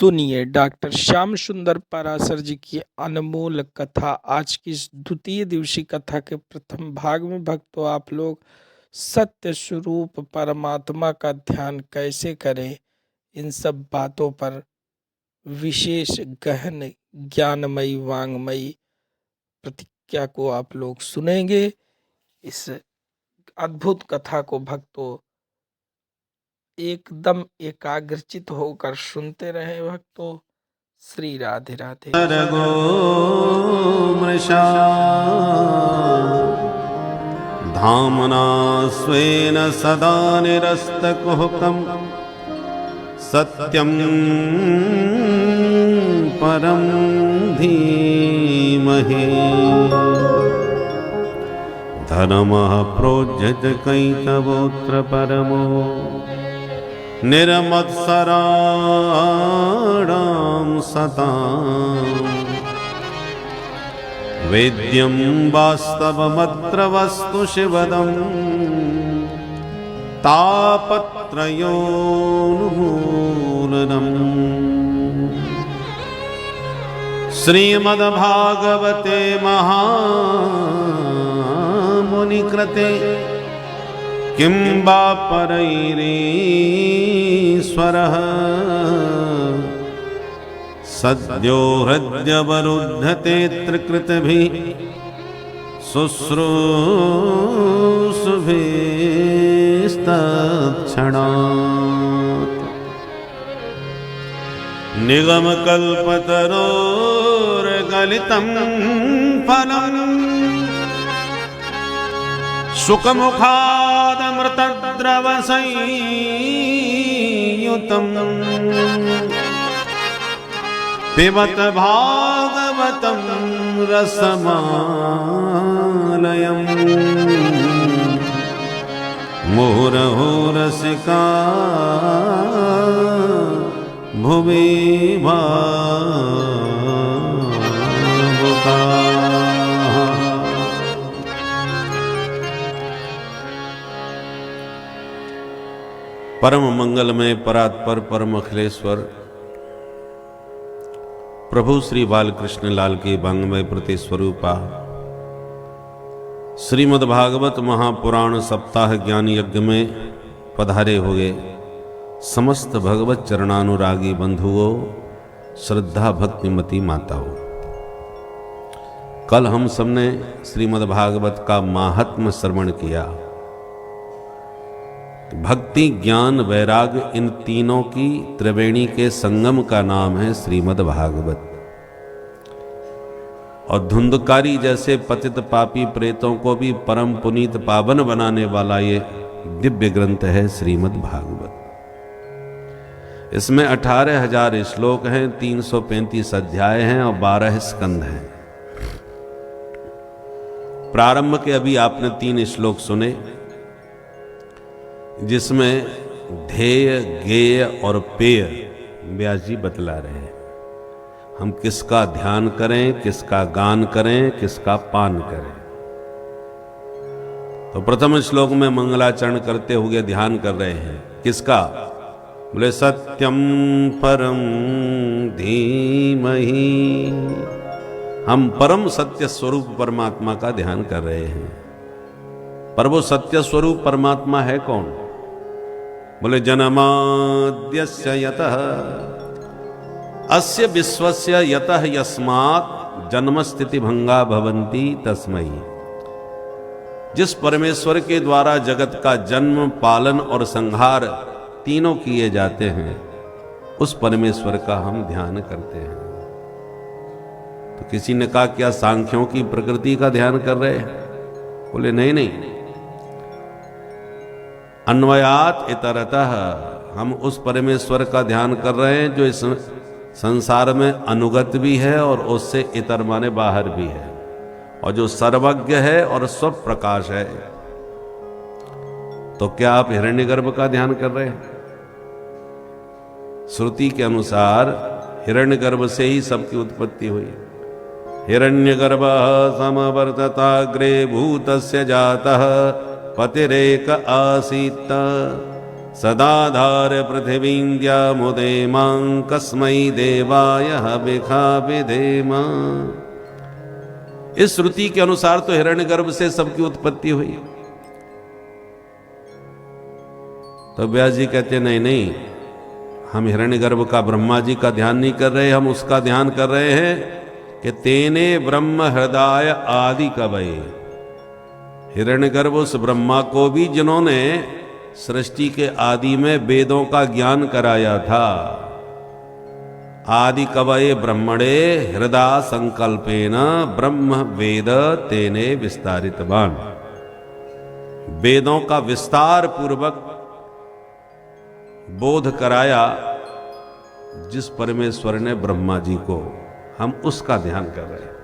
सुनिए डॉक्टर श्याम सुंदर पाराशर जी की अनमोल कथा। आज की इस द्वितीय दिवसीय कथा के प्रथम भाग में भक्तों आप लोग सत्य स्वरूप परमात्मा का ध्यान कैसे करें, इन सब बातों पर विशेष गहन ज्ञानमयी वांगमयी प्रतिज्ञा को आप लोग सुनेंगे। इस अद्भुत कथा को भक्तों एकदम एकाग्रचित होकर सुनते रहे। भक्तों श्री राधे राधे। सर्गो मृषा धामना स्वेन सदा निरस्तकुहकम् सत्यं परं धीमहि धर्मः प्रोज्झति कैतवोऽत्र परमो निर्मत्सराणां सताम् वेद्यं वास्तवमत्र वस्तु शिवदम् तापत्रयोन्मूलनम्। श्रीमद्भागवते महामुनिकृते किं वा परैरीश्वरः सद्यो हृद्यवरुध्यते त्रिकृतभिः शुश्रूषुभिस्तत्क्षणात्। निगमकल्पतरोर्गलितं फलम् सुखमुखादमृतद्रवसंयुतम् पिबत भागवतं रसमालयम् मुहुरहो रसिका भुवि भावुकाः। परम मंगलमय परात्पर परम अखिलेश्वर प्रभु श्री बालकृष्ण लाल की वांग्मय प्रति स्वरूपा श्रीमद्भागवत महापुराण सप्ताह ज्ञान यज्ञ में पधारे हुए समस्त भगवत चरणानुरागी बंधुओं, श्रद्धा भक्तिमती माताओं, कल हम सबने श्रीमद्भागवत का माहात्म्य श्रवण किया। भक्ति ज्ञान वैराग्य इन तीनों की त्रिवेणी के संगम का नाम है श्रीमद्भागवत। और धुंधकारी जैसे पतित पापी प्रेतों को भी परम पुनीत पावन बनाने वाला ये दिव्य ग्रंथ है श्रीमद्भागवत। इसमें 18,000 श्लोक हैं, 335 अध्याय हैं और 12 स्कंध हैं। प्रारंभ के अभी आपने 3 श्लोक सुने, जिसमें ध्येय गेय और पेय व्यास जी बतला रहे हैं। हम किसका ध्यान करें, किसका गान करें, किसका पान करें। तो प्रथम श्लोक में मंगलाचरण करते हुए ध्यान कर रहे हैं किसका? बोले सत्यम परम धीमहि। हम परम सत्य स्वरूप परमात्मा का ध्यान कर रहे हैं। पर वो सत्य स्वरूप परमात्मा है कौन? बोले जन्माद्यस्य यतः अस्य विश्वस्य यतः यस्मात् जन्म स्थिति भंगा भवन्ति तस्मै। जिस परमेश्वर के द्वारा जगत का जन्म, पालन और संहार तीनों किए जाते हैं, उस परमेश्वर का हम ध्यान करते हैं। तो किसी ने कहा क्या सांख्यों की प्रकृति का ध्यान कर रहे हैं? बोले नहीं नहीं, अन्वयात इतरतः हम उस परमेश्वर का ध्यान कर रहे हैं जो इस संसार में अनुगत भी है और उससे इतर माने बाहर भी है, और जो सर्वज्ञ है और स्व प्रकाश है। तो क्या आप हिरण्यगर्भ का ध्यान कर रहे हैं? श्रुति के अनुसार हिरण्यगर्भ से ही सबकी उत्पत्ति हुई। हिरण्यगर्भः समवर्तताग्रे भूतस्य जातः पतिरेक आसीत् सदाधार पृथिवीन्द्यामुदेमां कस्मै देवाय हविखा विधेमा। इस श्रुति के अनुसार तो हिरण्यगर्भ से सबकी उत्पत्ति हुई। तो व्यास जी कहते नहीं नहीं, हम हिरण्यगर्भ का ब्रह्मा जी का ध्यान नहीं कर रहे, हम उसका ध्यान कर रहे हैं कि तेने ब्रह्म हृदय आदि कवये। हिरण्यगर्भ उस ब्रह्मा को भी जिन्होंने सृष्टि के आदि में वेदों का ज्ञान कराया था। आदि कवये ब्रह्मणे हृदय संकल्पेन ब्रह्म वेद तेने विस्तारितवान। वेदों का विस्तार पूर्वक बोध कराया जिस परमेश्वर ने ब्रह्मा जी को, हम उसका ध्यान कर रहे हैं।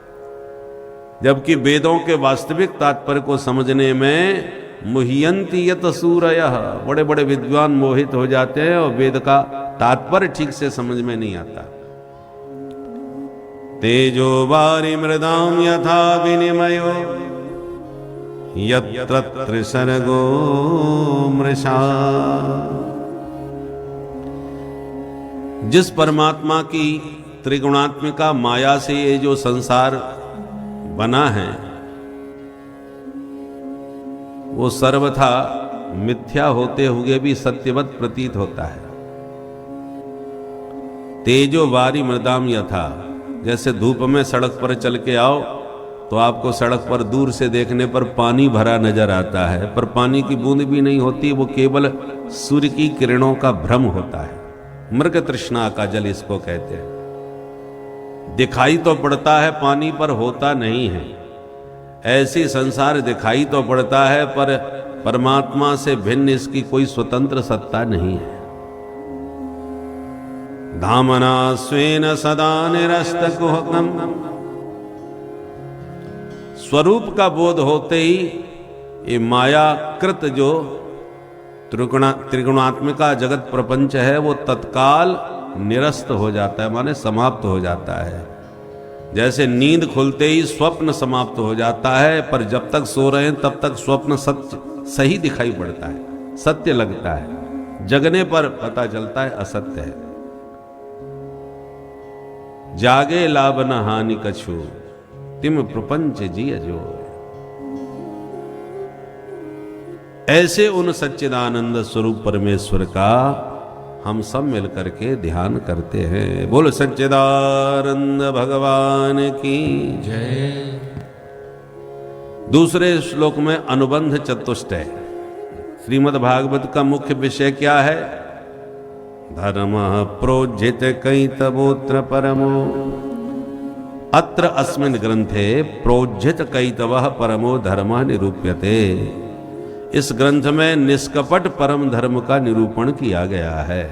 जबकि वेदों के वास्तविक तात्पर्य को समझने में मुह्यंति यत सूरयः, बड़े बड़े विद्वान मोहित हो जाते हैं और वेद का तात्पर्य ठीक से समझ में नहीं आता। तेजो वारि मृदाम यथा विनिमयो यत्र त्रिसर्गो मृषा। जिस परमात्मा की त्रिगुणात्मिका माया से ये जो संसार बना है वो सर्वथा मिथ्या होते हुए भी सत्यवत प्रतीत होता है। तेजो वारी मृदाम यथा, जैसे धूप में सड़क पर चल के आओ तो आपको सड़क पर दूर से देखने पर पानी भरा नजर आता है, पर पानी की बूंद भी नहीं होती, वो केवल सूर्य की किरणों का भ्रम होता है। मृग तृष्णा का जल इसको कहते हैं। दिखाई तो पड़ता है पानी पर होता नहीं है। ऐसी संसार दिखाई तो पड़ता है पर परमात्मा से भिन्न इसकी कोई स्वतंत्र सत्ता नहीं है। धामना स्वेन सदा निरस्त कुहकम। स्वरूप का बोध होते ही ये मायाकृत जो त्रिगुणात्मिका जगत प्रपंच है वो तत्काल निरस्त हो जाता है, माने समाप्त हो जाता है। जैसे नींद खुलते ही स्वप्न समाप्त हो जाता है, पर जब तक सो रहे हैं तब तक स्वप्न सत्य सही दिखाई पड़ता है, सत्य लगता है। जगने पर पता चलता है असत्य है। जागे लाभ न हानि कछु तिम प्रपंच जिय जो। ऐसे उन सच्चिदानंद स्वरूप परमेश्वर का हम सब मिलकर के ध्यान करते हैं। बोल सच्चिदानंद भगवान की जय। दूसरे श्लोक में अनुबंध चतुष्टय। श्रीमद् भागवत का मुख्य विषय क्या है? धर्म प्रोज्झित कैतवोत्र परमो। अत्र अस्मिन् ग्रंथे प्रोज्झित कैतवः परमो धर्मः निरूप्यते। इस ग्रंथ में निष्कपट परम धर्म का निरूपण किया गया है।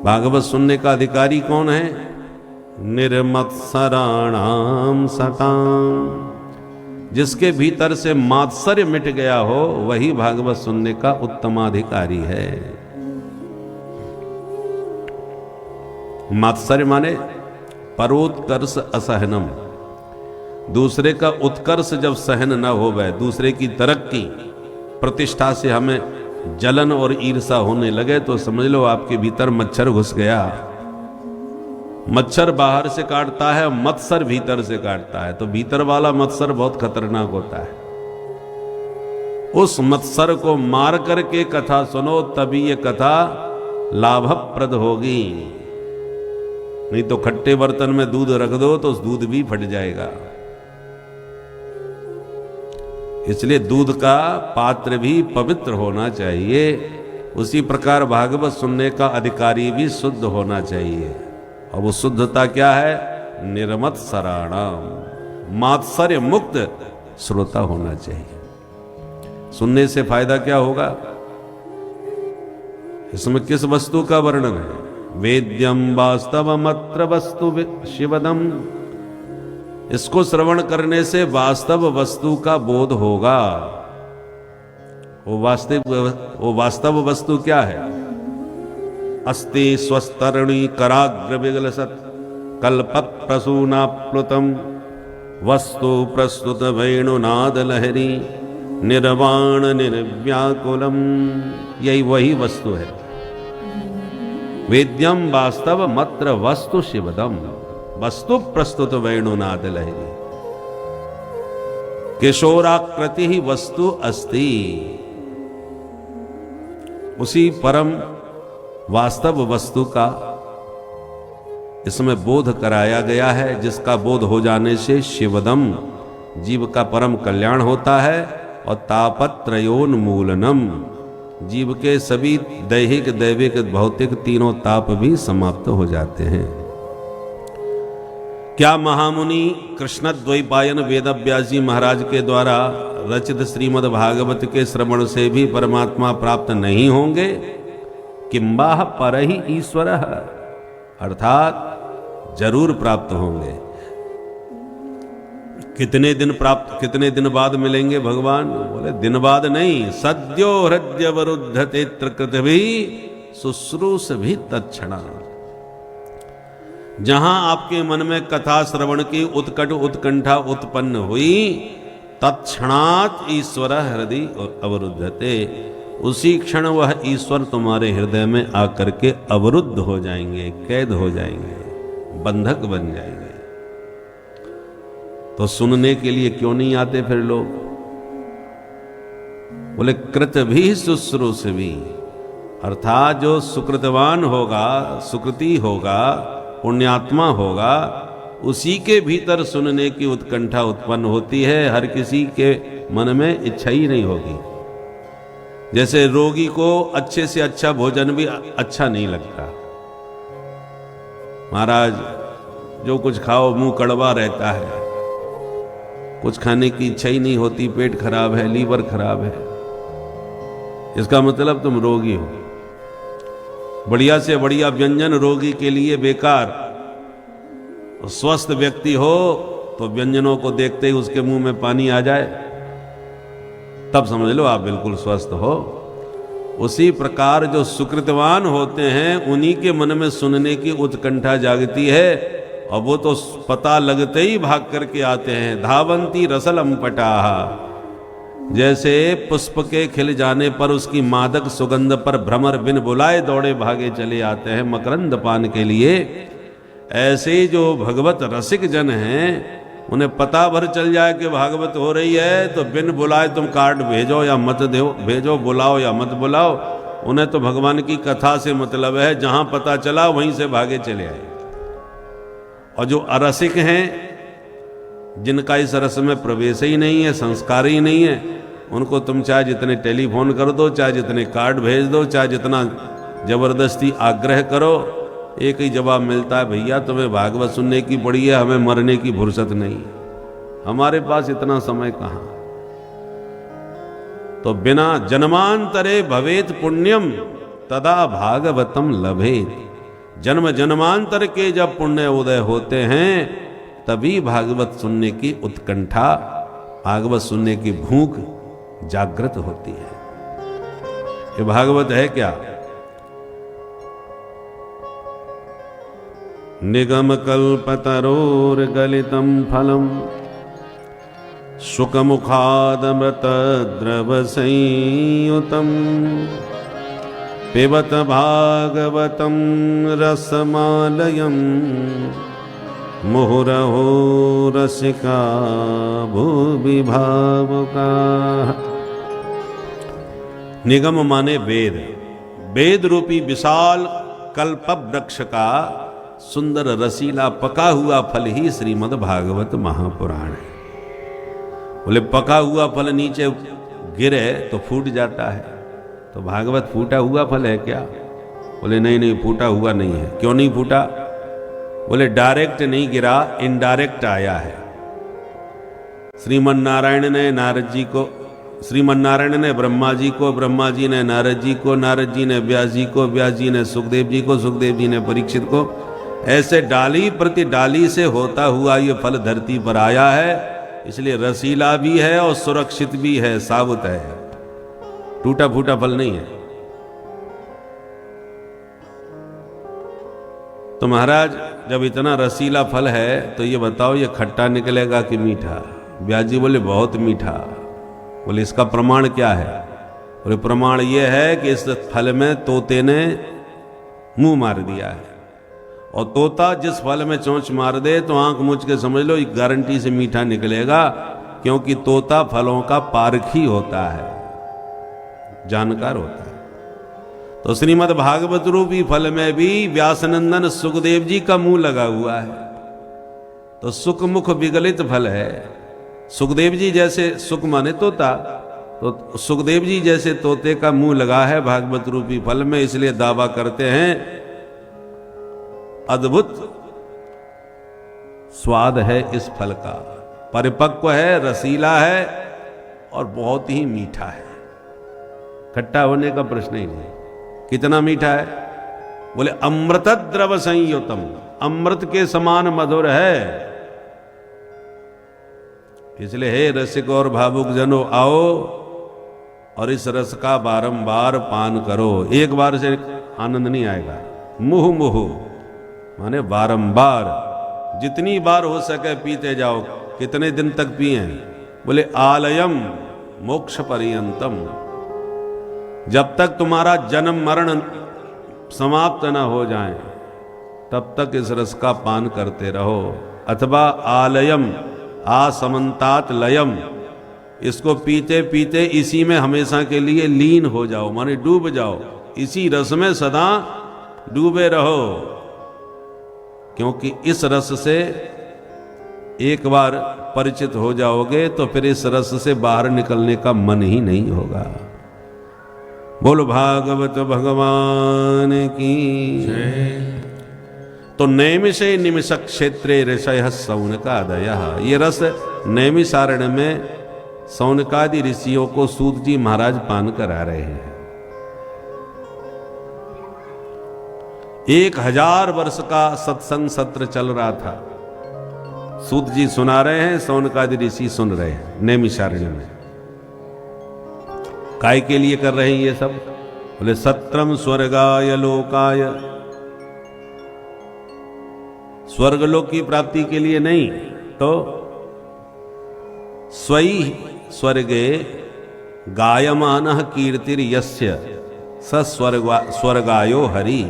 भागवत सुनने का अधिकारी कौन है? निर्मत्सराणाम सताम। जिसके भीतर से मात्सर्य मिट गया हो वही भागवत सुनने का उत्तमाधिकारी है। मात्सर्य माने परोत्कर्ष असहनम। दूसरे का उत्कर्ष जब सहन न हो वह दूसरे की तरक्की प्रतिष्ठा से हमें जलन और ईर्षा होने लगे तो समझ लो आपके भीतर मच्छर घुस गया। मच्छर बाहर से काटता है, मत्सर भीतर से काटता है, तो भीतर वाला मत्सर बहुत खतरनाक होता है। उस मत्सर को मार करके कथा सुनो तभी ये कथा लाभप्रद होगी। नहीं तो खट्टे बर्तन में दूध रख दो तो उस दूध भी फट जाएगा। इसलिए दूध का पात्र भी पवित्र होना चाहिए। उसी प्रकार भागवत सुनने का अधिकारी भी शुद्ध होना चाहिए। और वो शुद्धता क्या है? निर्मत्सराणाम, मात्सर्य मुक्त श्रोता होना चाहिए। सुनने से फायदा क्या होगा? इसमें किस वस्तु का वर्णन है? वेद्यम वास्तवमत्र वस्तु शिवदम। इसको श्रवण करने से वास्तव वस्तु का बोध होगा। वो वास्तव वस्तु क्या है? अस्ति स्वस्तरणी कराग्र विगलसत कल्पत प्रसूनाप्लुतम वस्तु प्रस्तुत वेणुनाद लहरी निर्वाण निर्व्याकुलम, यही वही वस्तु है। वेद्यम वास्तव मत्र वस्तु शिवदम, वस्तु प्रस्तुत वेणुनाद लहरी, किशोराकृति ही वस्तु अस्ति। उसी परम वास्तव वस्तु का इसमें बोध कराया गया है, जिसका बोध हो जाने से शिवदम, जीव का परम कल्याण होता है, और तापत्रयोन्मूलनम, जीव के सभी दैहिक दैविक भौतिक तीनों ताप भी समाप्त हो जाते हैं। क्या महामुनि कृष्णद्वैपायन वेदव्यास जी महाराज के द्वारा रचित श्रीमद् भागवत के श्रवण से भी परमात्मा प्राप्त नहीं होंगे? किंबाह परहि ईश्वरः, अर्थात जरूर प्राप्त होंगे। कितने दिन बाद मिलेंगे भगवान? बोले दिन बाद नहीं, सद्यो हृदय वरुद्धते कृतभी शुश्रूष भी तत्क्षणा। जहां आपके मन में कथा श्रवण की उत्कट उत्कंठा उत्पन्न हुई, तत्क्षणात् ईश्वर हृदय अवरुद्धते, उसी क्षण वह ईश्वर तुम्हारे हृदय में आकर के अवरुद्ध हो जाएंगे, कैद हो जाएंगे, बंधक बन जाएंगे। तो सुनने के लिए क्यों नहीं आते फिर लोग? बोले कृत भी शुश्रूष भी, अर्थात जो सुकृतवान होगा, सुकृति होगा, पुण्यात्मा होगा, उसी के भीतर सुनने की उत्कंठा उत्पन्न होती है। हर किसी के मन में इच्छा ही नहीं होगी। जैसे रोगी को अच्छे से अच्छा भोजन भी अच्छा नहीं लगता। महाराज जो कुछ खाओ मुंह कड़वा रहता है, कुछ खाने की इच्छा ही नहीं होती, पेट खराब है, लीवर खराब है, इसका मतलब तुम रोगी हो। बढ़िया से बढ़िया व्यंजन रोगी के लिए बेकार। स्वस्थ व्यक्ति हो तो व्यंजनों को देखते ही उसके मुंह में पानी आ जाए, तब समझ लो आप बिल्कुल स्वस्थ हो। उसी प्रकार जो सुकृतवान होते हैं, उन्हीं के मन में सुनने की उत्कंठा जागती है, और वो तो पता लगते ही भाग करके आते हैं। धावंती रसलम पटाह, जैसे पुष्प के खिल जाने पर उसकी मादक सुगंध पर भ्रमर बिन बुलाए दौड़े भागे चले आते हैं मकरंद पान के लिए, ऐसे जो भगवत रसिक जन हैं, उन्हें पता भर चल जाए कि भागवत हो रही है तो बिन बुलाए तुम कार्ड भेजो या मत दो, भेजो, बुलाओ या मत बुलाओ, उन्हें तो भगवान की कथा से मतलब है। जहां पता चला वहीं से भागे चले आए। और जो अरसिक हैं, जिनका इस रस में प्रवेश ही नहीं है, संस्कार ही नहीं है, उनको तुम चाहे जितने टेलीफोन कर दो, चाहे जितने कार्ड भेज दो, चाहे जितना जबरदस्ती आग्रह करो, एक ही जवाब मिलता है, भैया तुम्हें भागवत सुनने की पड़ी है, हमें मरने की फुर्सत नहीं, हमारे पास इतना समय कहां। तो बिना जन्मांतरे भवेत पुण्यम तदा भागवतम लभेत, जन्म जन्मांतर के जब पुण्य उदय होते हैं, तभी भागवत सुनने की उत्कंठा, भागवत सुनने की भूख जागृत होती है। ये भागवत है क्या? निगम कल्पतरोर गलितम फलम शुकमुखादमृत द्रव संयुतम पिबत भागवतम रसमालयम मुहुरहो रसिका भूवि भावुका। निगम माने वेद, वेद रूपी विशाल कल्प वृक्ष का सुंदर रसीला पका हुआ फल ही श्रीमद् भागवत महापुराण है। बोले पका हुआ फल नीचे गिरे तो फूट जाता है, तो भागवत फूटा हुआ फल है क्या? बोले नहीं नहीं, फूटा हुआ नहीं है। क्यों नहीं फूटा? बोले डायरेक्ट नहीं गिरा, इनडायरेक्ट आया है। श्रीमन नारायण ने नारद जी को, श्रीमन नारायण ने ब्रह्मा जी को, ब्रह्मा जी ने नारद जी को, नारद जी ने व्यास जी को, व्यास जी ने सुखदेव जी को, सुखदेव जी ने परीक्षित को, ऐसे डाली प्रति डाली से होता हुआ ये फल धरती पर आया है। इसलिए रसीला भी है और सुरक्षित भी है, साबुत है, टूटा फूटा फल नहीं है। तो महाराज जब इतना रसीला फल है तो ये बताओ ये खट्टा निकलेगा कि मीठा? व्यास जी बोले बहुत मीठा। बोले इसका प्रमाण क्या है? बोले प्रमाण यह है कि इस फल में तोते ने मुंह मार दिया है, और तोता जिस फल में चोंच मार दे तो आंख मूंझ के समझ लो ये गारंटी से मीठा निकलेगा, क्योंकि तोता फलों का पारखी होता है, जानकार होता है। तो श्रीमद् भागवत रूपी फल में भी व्यासनंदन सुखदेव जी का मुंह लगा हुआ है। तो सुख मुख विगलित फल है। सुखदेव जी जैसे, सुख माने तोता, तो सुखदेव जी जैसे तोते का मुंह लगा है भागवत रूपी फल में, इसलिए दावा करते हैं अद्भुत स्वाद है इस फल का, परिपक्व है, रसीला है और बहुत ही मीठा है। खट्टा होने का प्रश्न ही नहीं। कितना मीठा है? बोले अमृत द्रव संयुतम, अमृत के समान मधुर है। इसलिए हे रसिक और भावुक जनो, आओ और इस रस का बारंबार पान करो। एक बार से आनंद नहीं आएगा, मुह मुह माने बारंबार, जितनी बार हो सके पीते जाओ। कितने दिन तक पिए? बोले आलयम मोक्ष पर्यंतम, जब तक तुम्हारा जन्म मरण समाप्त न हो जाए तब तक इस रस का पान करते रहो। अथवा आलयम आसमंतात लयम, इसको पीते पीते इसी में हमेशा के लिए लीन हो जाओ, माने डूब जाओ, इसी रस में सदा डूबे रहो। क्योंकि इस रस से एक बार परिचित हो जाओगे तो फिर इस रस से बाहर निकलने का मन ही नहीं होगा। बोलो भागवत भगवान की जय। तो नैमिषे निमिष क्षेत्रे ऋषय सौनकादय, ये रस नैमिषारण्य में सौनकादि ऋषियों को सूत जी महाराज पान करा रहे हैं। 1000 वर्ष का सत्संग सत्र चल रहा था। सूत जी सुना रहे हैं, सौनकादि ऋषि सुन रहे हैं नैमिषारण्य में। काय के लिए कर रहे हैं ये सब? बोले सत्रम स्वर्गाय लोकाय, स्वर्गलोक की प्राप्ति के लिए नहीं, तो स्वई स्वर्गे गायमानः कीर्तिर यस्य स स्वर्गायो हरि।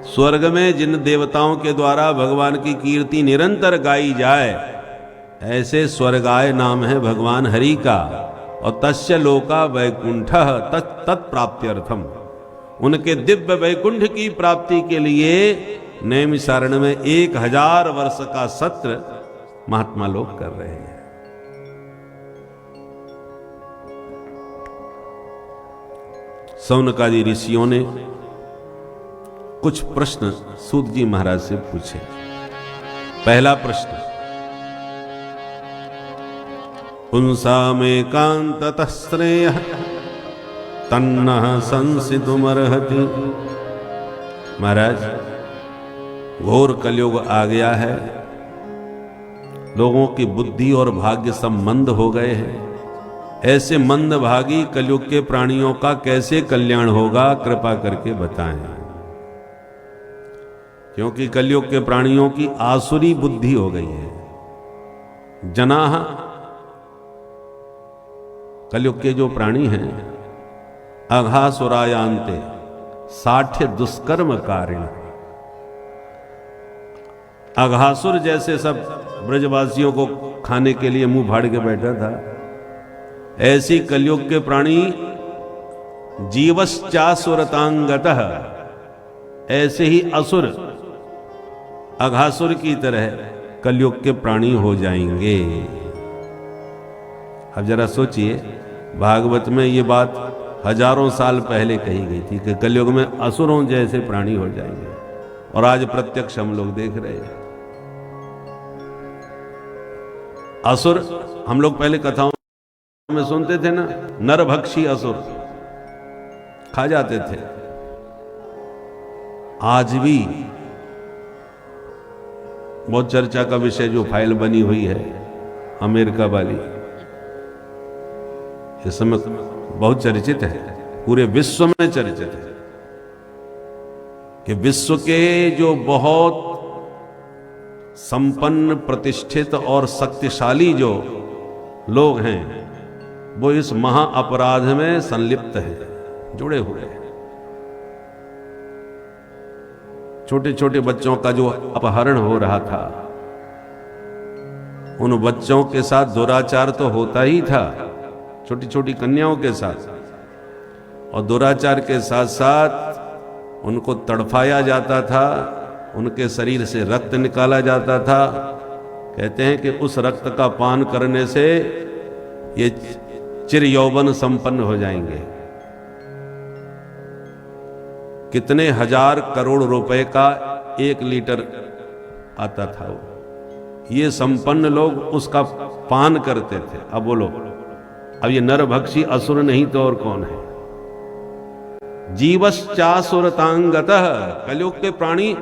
स्वर्ग में जिन देवताओं के द्वारा भगवान की कीर्ति निरंतर गाई जाए, ऐसे स्वर्गाय नाम है भगवान हरि का। और तस्य लोका वैकुंठ तत्प्राप्त्यर्थम, उनके दिव्य वैकुंठ की प्राप्ति के लिए नैमिषारण्य में 1000 वर्ष का सत्र महात्मा लोग कर रहे हैं। सौनकादि ऋषियों ने कुछ प्रश्न सूत जी महाराज से पूछे। पहला प्रश्न, पुंसामेकांततः श्रेयः तन्नः संसितुमर्हति। महाराज, घोर कलयुग आ गया है, लोगों की बुद्धि और भाग्य सब मंद हो गए हैं। ऐसे मंदभागी कलयुग के प्राणियों का कैसे कल्याण होगा, कृपा करके बताएं। क्योंकि कलयुग के प्राणियों की आसुरी बुद्धि हो गई है। जनाः, कलयुग के जो प्राणी हैं, अघासुरायांते साठ्य दुष्कर्म कारिण। अघासुर जैसे सब ब्रजवासियों को खाने के लिए मुंह फाड़ के बैठा था, ऐसी कलयुग के प्राणी जीवश्चासुरतांगतः, ऐसे ही असुर अघासुर की तरह कलयुग के प्राणी हो जाएंगे। अब जरा सोचिए, भागवत में ये बात हजारों साल पहले कही गई थी कि कलयुग में असुरों जैसे प्राणी हो जाएंगे, और आज प्रत्यक्ष हम लोग देख रहे हैं। असुर हम लोग पहले कथाओं में सुनते थे ना, नरभक्षी असुर खा जाते थे। आज भी बहुत चर्चा का विषय जो फाइल बनी हुई है अमेरिका वाली, इस समय बहुत चर्चित है, पूरे विश्व में चर्चित है कि विश्व के जो बहुत संपन्न, प्रतिष्ठित और शक्तिशाली जो लोग हैं, वो इस महा अपराध में संलिप्त है, जुड़े हुए हैं। छोटे छोटे बच्चों का जो अपहरण हो रहा था, उन बच्चों के साथ दुराचार तो होता ही था, छोटी छोटी कन्याओं के साथ, और दुराचार के साथ साथ उनको तड़फाया जाता था, उनके शरीर से रक्त निकाला जाता था। कहते हैं कि उस रक्त का पान करने से ये चिर यौवन संपन्न हो जाएंगे। कितने हजार करोड़ रुपए का 1 लीटर आता था वो, ये संपन्न लोग उसका पान करते थे। अब बोलो, अब ये नरभक्षी असुर नहीं तो और कौन है? जीवश्चासुरतांगतः, कलयुग के प्राणी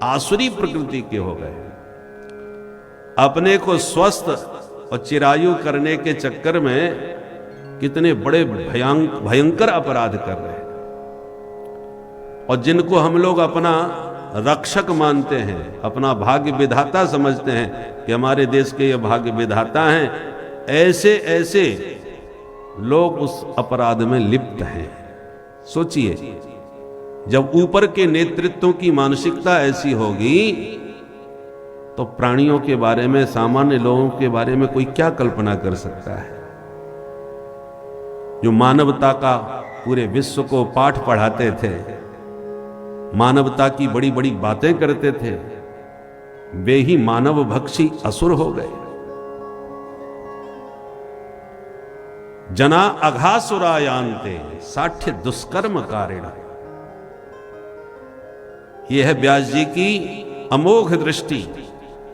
आसुरी प्रकृति के हो गए। अपने को स्वस्थ और चिरायु करने के चक्कर में कितने बड़े भयंकर अपराध कर रहे हैं, और जिनको हम लोग अपना रक्षक मानते हैं, अपना भाग्य विधाता समझते हैं कि हमारे देश के ये भाग्य विधाता हैं, ऐसे ऐसे लोग उस अपराध में लिप्त हैं। सोचिए, जब ऊपर के नेतृत्व की मानसिकता ऐसी होगी तो प्राणियों के बारे में, सामान्य लोगों के बारे में कोई क्या कल्पना कर सकता है? जो मानवता का पूरे विश्व को पाठ पढ़ाते थे, मानवता की बड़ी बड़ी बातें करते थे, वे ही मानव भक्षी असुर हो गए। जना अघासुरायांते साठ्य दुष्कर्म कारिण। यह है व्यास जी की अमोघ दृष्टि।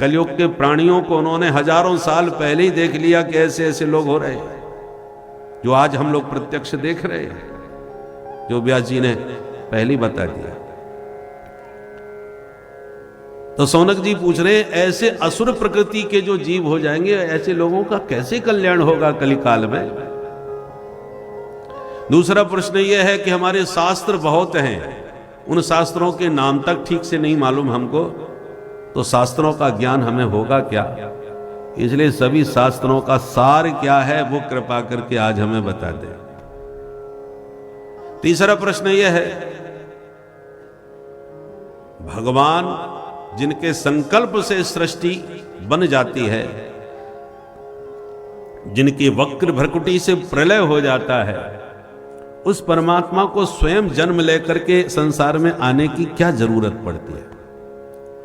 कलयुग के प्राणियों को उन्होंने हजारों साल पहले ही देख लिया कि ऐसे ऐसे लोग हो रहे हैं, जो आज हम लोग प्रत्यक्ष देख रहे हैं, जो व्यास जी ने पहले ही बता दिया। तो सौनक जी पूछ रहे हैं, ऐसे असुर प्रकृति के जो जीव हो जाएंगे, ऐसे लोगों का कैसे कल्याण होगा कलिकाल में? दूसरा प्रश्न यह है कि हमारे शास्त्र बहुत हैं, उन शास्त्रों के नाम तक ठीक से नहीं मालूम हमको, तो शास्त्रों का ज्ञान हमें होगा क्या? इसलिए सभी शास्त्रों का सार क्या है वो कृपा करके आज हमें बता दें। तीसरा प्रश्न यह है, भगवान जिनके संकल्प से सृष्टि बन जाती है, जिनकी वक्र भ्रकुटी से प्रलय हो जाता है, उस परमात्मा को स्वयं जन्म लेकर के संसार में आने की क्या जरूरत पड़ती है?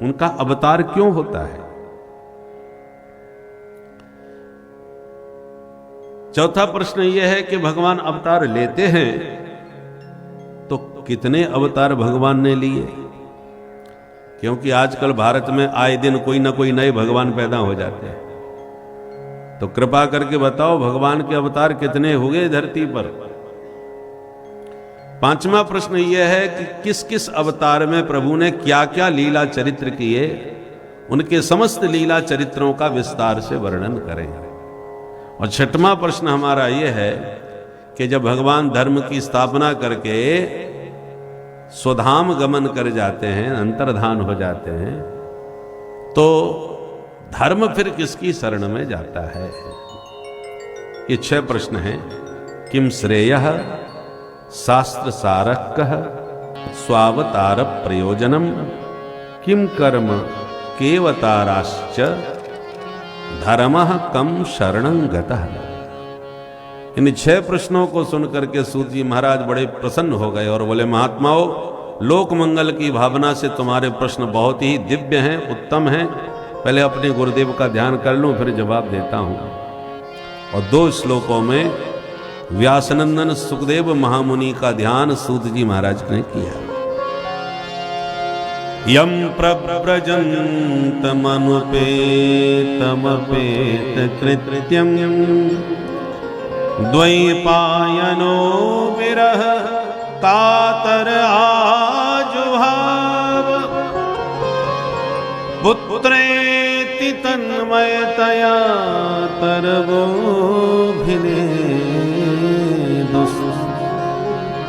उनका अवतार क्यों होता है? चौथा प्रश्न यह है कि भगवान अवतार लेते हैं तो कितने अवतार भगवान ने लिए? क्योंकि आजकल भारत में आए दिन कोई ना कोई नए भगवान पैदा हो जाते हैं। तो कृपा करके बताओ, भगवान के अवतार कितने हुए धरती पर? पांचवा प्रश्न यह है कि किस किस अवतार में प्रभु ने क्या क्या लीला चरित्र किए, उनके समस्त लीला चरित्रों का विस्तार से वर्णन करें। और छठवां प्रश्न हमारा यह है कि जब भगवान धर्म की स्थापना करके स्वधाम गमन कर जाते हैं, अंतर्धान हो जाते हैं, तो धर्म फिर किसकी शरण में जाता है? ये 6 प्रश्न हैं। किम श्रेयः शास्त्र सारकः स्वावतार प्रयोजनम किम कर्म केवताराश्च धर्मः कम शरणं गतः। इन 6 प्रश्नों को सुनकर के सूत जी महाराज बड़े प्रसन्न हो गए और बोले, महात्माओं, लोक मंगल की भावना से तुम्हारे प्रश्न बहुत ही दिव्य हैं, उत्तम हैं। पहले अपने गुरुदेव का ध्यान कर लूं, फिर जवाब देता हूं। और 2 श्लोकों में व्यासनंदन सुखदेव महामुनि का ध्यान सूत जी महाराज ने किया। यम प्रव्रजन्तमनुपेतमपेत कृत्यम द्वैपायनो विरह कातर आजुहाव पुत्रेति तन्मयतया तरवोभिने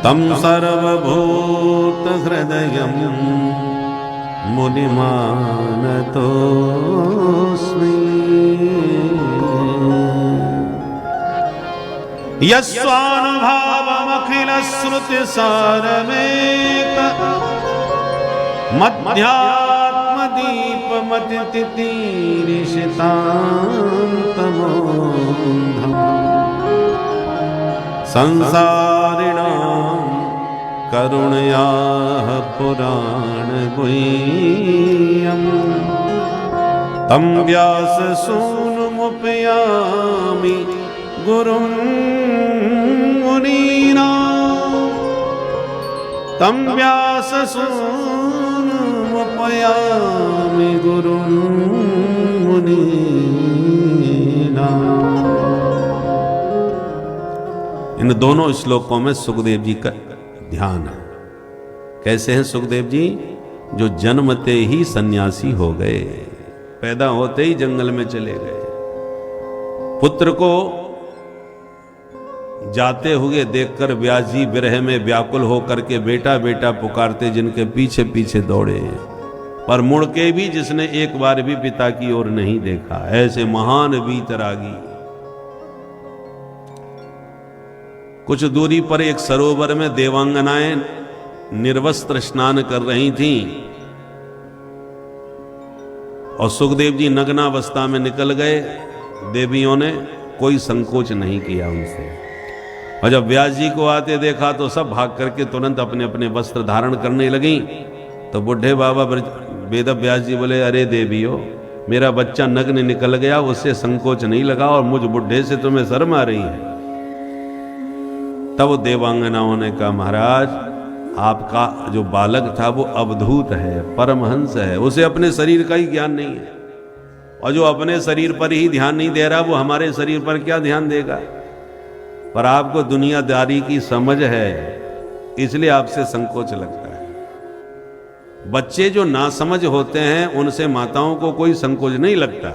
तम सर्वभूत हृदयं मुनिमानतोऽस्मि। यस्वानुभावमखिलश्रुतिसारमेक मध्यात्मदीपमतितिरीशितान्तमोऽन्धम् संसारिणां करुणयाः पुराणगुह्यम् तं व्याससूनुमुपयामि गुरुं मुनीनां तं व्याससूनुमुपयामि गुरुं मुनीनां। इन दोनों श्लोकों में सुखदेव जी का ध्यान है। कैसे हैं सुखदेव जी? जो जन्मते ही सन्यासी हो गए, पैदा होते ही जंगल में चले गए, पुत्र को जाते हुए देखकर व्यास जी विरह में व्याकुल होकर के बेटा बेटा पुकारते, जिनके पीछे पीछे दौड़े, पर मुड़ के भी जिसने एक बार भी पिता की ओर नहीं देखा, ऐसे महान वीतरागी। कुछ दूरी पर एक सरोवर में देवांगनाएं निर्वस्त्र स्नान कर रही थीं और सुखदेव जी नग्नावस्था में निकल गए। देवियों ने कोई संकोच नहीं किया उनसे, और जब व्यास जी को आते देखा तो सब भाग करके तुरंत अपने अपने वस्त्र धारण करने लगी। तो बुढ़े बाबा वेद व्यास जी बोले, अरे देवियों, मेरा बच्चा नग्न निकल गया, उससे संकोच नहीं लगा और मुझ बुढ़े से तुम्हें शर्म आ रही है। तब देवांगनाओं ने कहा, महाराज आपका जो बालक था वो अवधूत है, परमहंस है, उसे अपने शरीर का ही ज्ञान नहीं है, और जो अपने शरीर पर ही ध्यान नहीं दे रहा वो हमारे शरीर पर क्या ध्यान देगा। पर आपको दुनियादारी की समझ है, इसलिए आपसे संकोच लगता है। बच्चे जो नासमझ होते हैं उनसे माताओं को कोई संकोच नहीं लगता,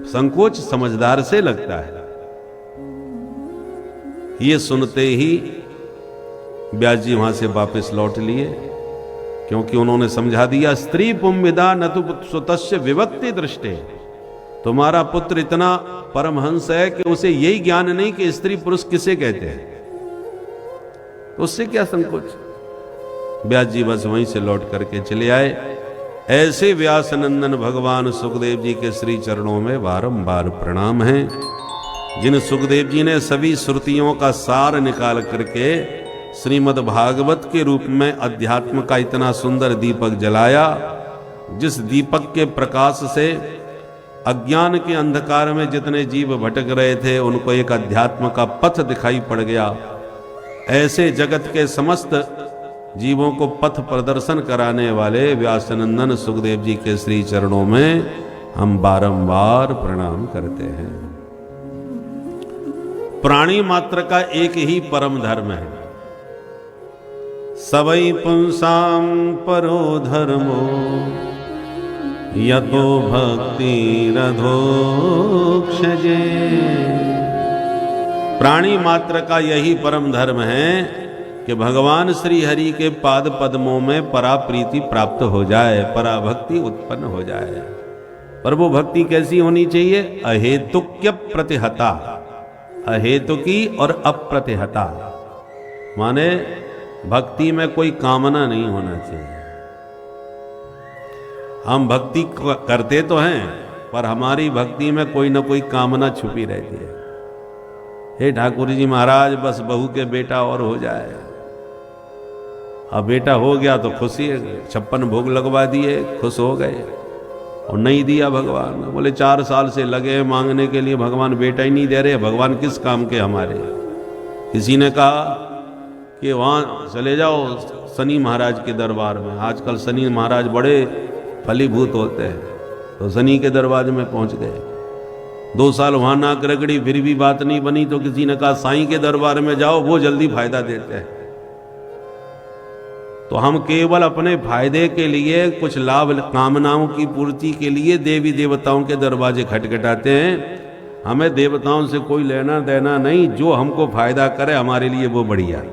संकोच समझदार से लगता है। ये सुनते ही व्यास जी वहां से वापस लौट लिए, क्योंकि उन्होंने समझा दिया, स्त्री पुंविदा न तो सुतस्य विभक्ति दृष्टे। तुम्हारा पुत्र इतना परमहंस है कि उसे यही ज्ञान नहीं कि स्त्री पुरुष किसे कहते हैं, तो उससे क्या संकोच। व्यास जी बस वहीं से लौट करके चले आए। ऐसे व्यास नंदन भगवान सुखदेव जी के श्री चरणों में बारंबार प्रणाम है, जिन सुखदेव जी ने सभी श्रुतियों का सार निकाल करके श्रीमद् भागवत के रूप में अध्यात्म का इतना सुंदर दीपक जलाया, जिस दीपक के प्रकाश से अज्ञान के अंधकार में जितने जीव भटक रहे थे उनको एक अध्यात्म का पथ दिखाई पड़ गया। ऐसे जगत के समस्त जीवों को पथ प्रदर्शन कराने वाले व्यासनंदन सुखदेव जी के श्री चरणों में हम बारंबार प्रणाम करते हैं। प्राणी मात्र का एक ही परम धर्म है, सबई पुंसाम परो धर्मो यतो भक्ति रधोक्षजे। प्राणी मात्र का यही परम धर्म है कि भगवान श्री हरि के पाद पद्मों में परा प्रीति प्राप्त हो जाए, परा भक्ति उत्पन्न हो जाए। पर वो भक्ति कैसी होनी चाहिए? अहेतुक्य प्रतिहता, अहेतुकी और अप्रतिहता, माने भक्ति में कोई कामना नहीं होना चाहिए। हम भक्ति करते तो हैं, पर हमारी भक्ति में कोई ना कोई कामना छुपी रहती है। हे ठाकुर जी महाराज, बस बहू के बेटा और हो जाए। अब बेटा हो गया तो खुशी है, 56 भोग लगवा दिए, खुश हो गए। और नहीं दिया भगवान, बोले 4 साल से लगे मांगने के लिए, भगवान बेटा ही नहीं दे रहे, भगवान किस काम के हमारे। किसी ने कहा कि वहाँ चले जाओ शनि महाराज के दरबार में, आजकल शनि महाराज बड़े फलीभूत होते हैं, तो शनि के दरबार में पहुंच गए। 2 साल वहां नाक रगड़ी, फिर भी बात नहीं बनी, तो किसी ने कहा साईं के दरबार में जाओ, वो जल्दी फायदा देते हैं। तो हम केवल अपने फायदे के लिए, कुछ लाभ कामनाओं की पूर्ति के लिए देवी देवताओं के दरवाजे खटखटाते हैं। हमें देवताओं से कोई लेना देना नहीं, जो हमको फायदा करे हमारे लिए वो बढ़िया।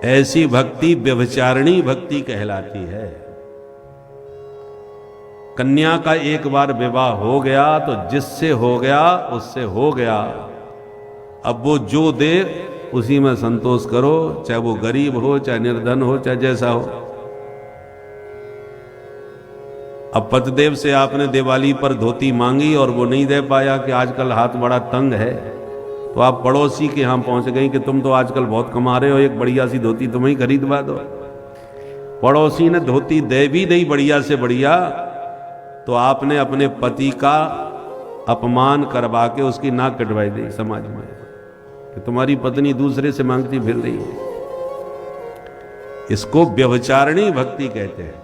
ऐसी भक्ति व्यभिचारिणी भक्ति कहलाती है। कन्या का एक बार विवाह हो गया तो जिससे हो गया उससे हो गया, अब वो जो दे उसी में संतोष करो, चाहे वो गरीब हो, चाहे निर्धन हो, चाहे जैसा हो। अब पतिदेव से आपने दिवाली पर धोती मांगी और वो नहीं दे पाया कि आजकल हाथ बड़ा तंग है, तो आप पड़ोसी के यहां पहुंच गई कि तुम तो आजकल बहुत कमा रहे हो, एक बढ़िया सी धोती तुम्हें खरीदवा दो। पड़ोसी ने धोती दे भी दी बढ़िया से बढ़िया, तो आपने अपने पति का अपमान करवा के उसकी नाक कटवाई दी समाज में कि तुम्हारी पत्नी दूसरे से मांगती फिर रही है। इसको व्यभिचारिणी भक्ति कहते हैं।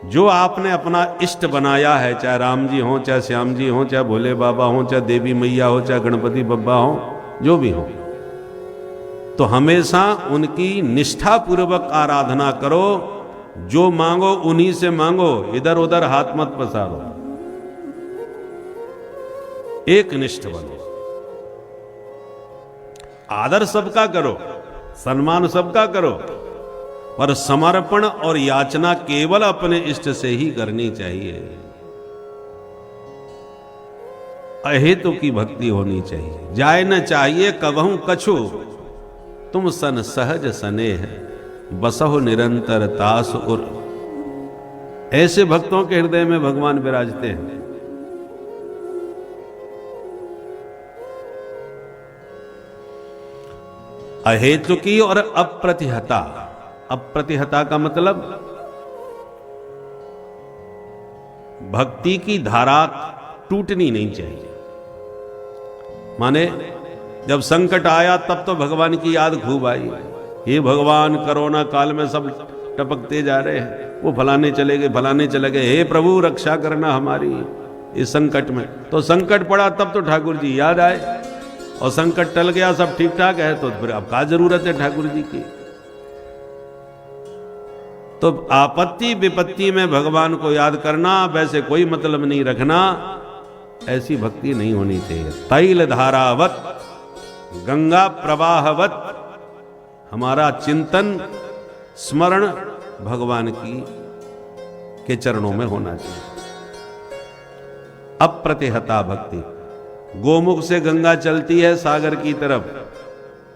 जो आपने अपना इष्ट बनाया है, चाहे राम जी हो, चाहे श्याम जी हो, चाहे भोले बाबा हो, चाहे देवी मैया हो, चाहे गणपति बब्बा हो, जो भी हो, तो हमेशा उनकी निष्ठा पूर्वक आराधना करो। जो मांगो उन्हीं से मांगो, इधर उधर हाथ मत पसारो, एक निष्ठ बनो। आदर सबका करो, सम्मान सबका करो, पर समर्पण और याचना केवल अपने इष्ट से ही करनी चाहिए। अहेतु की भक्ति होनी चाहिए। जाय न चाहिए कबहू कछु, तुम सन सहज स्नेह, बसहो निरंतर तास उर। ऐसे भक्तों के हृदय में भगवान विराजते हैं। अहेतु की और अप्रतिहता। अप्रतिहता का मतलब भक्ति की धारा टूटनी नहीं चाहिए। माने जब संकट आया तब तो भगवान की याद खूब आई, ये भगवान कोरोना काल में सब टपकते जा रहे हैं, वो फलाने चले गए, फलाने चले गए, हे प्रभु रक्षा करना हमारी इस संकट में। तो संकट पड़ा तब तो ठाकुर जी याद आए, और संकट टल गया, सब ठीक ठाक है, तो फिर अब क्या जरूरत है ठाकुर जी की। तो आपत्ति विपत्ति में भगवान को याद करना, वैसे कोई मतलब नहीं रखना, ऐसी भक्ति नहीं होनी चाहिए। तैल धारावत, गंगा प्रवाहवत हमारा चिंतन स्मरण भगवान की के चरणों में होना चाहिए। अप्रतिहता भक्ति। गोमुख से गंगा चलती है सागर की तरफ,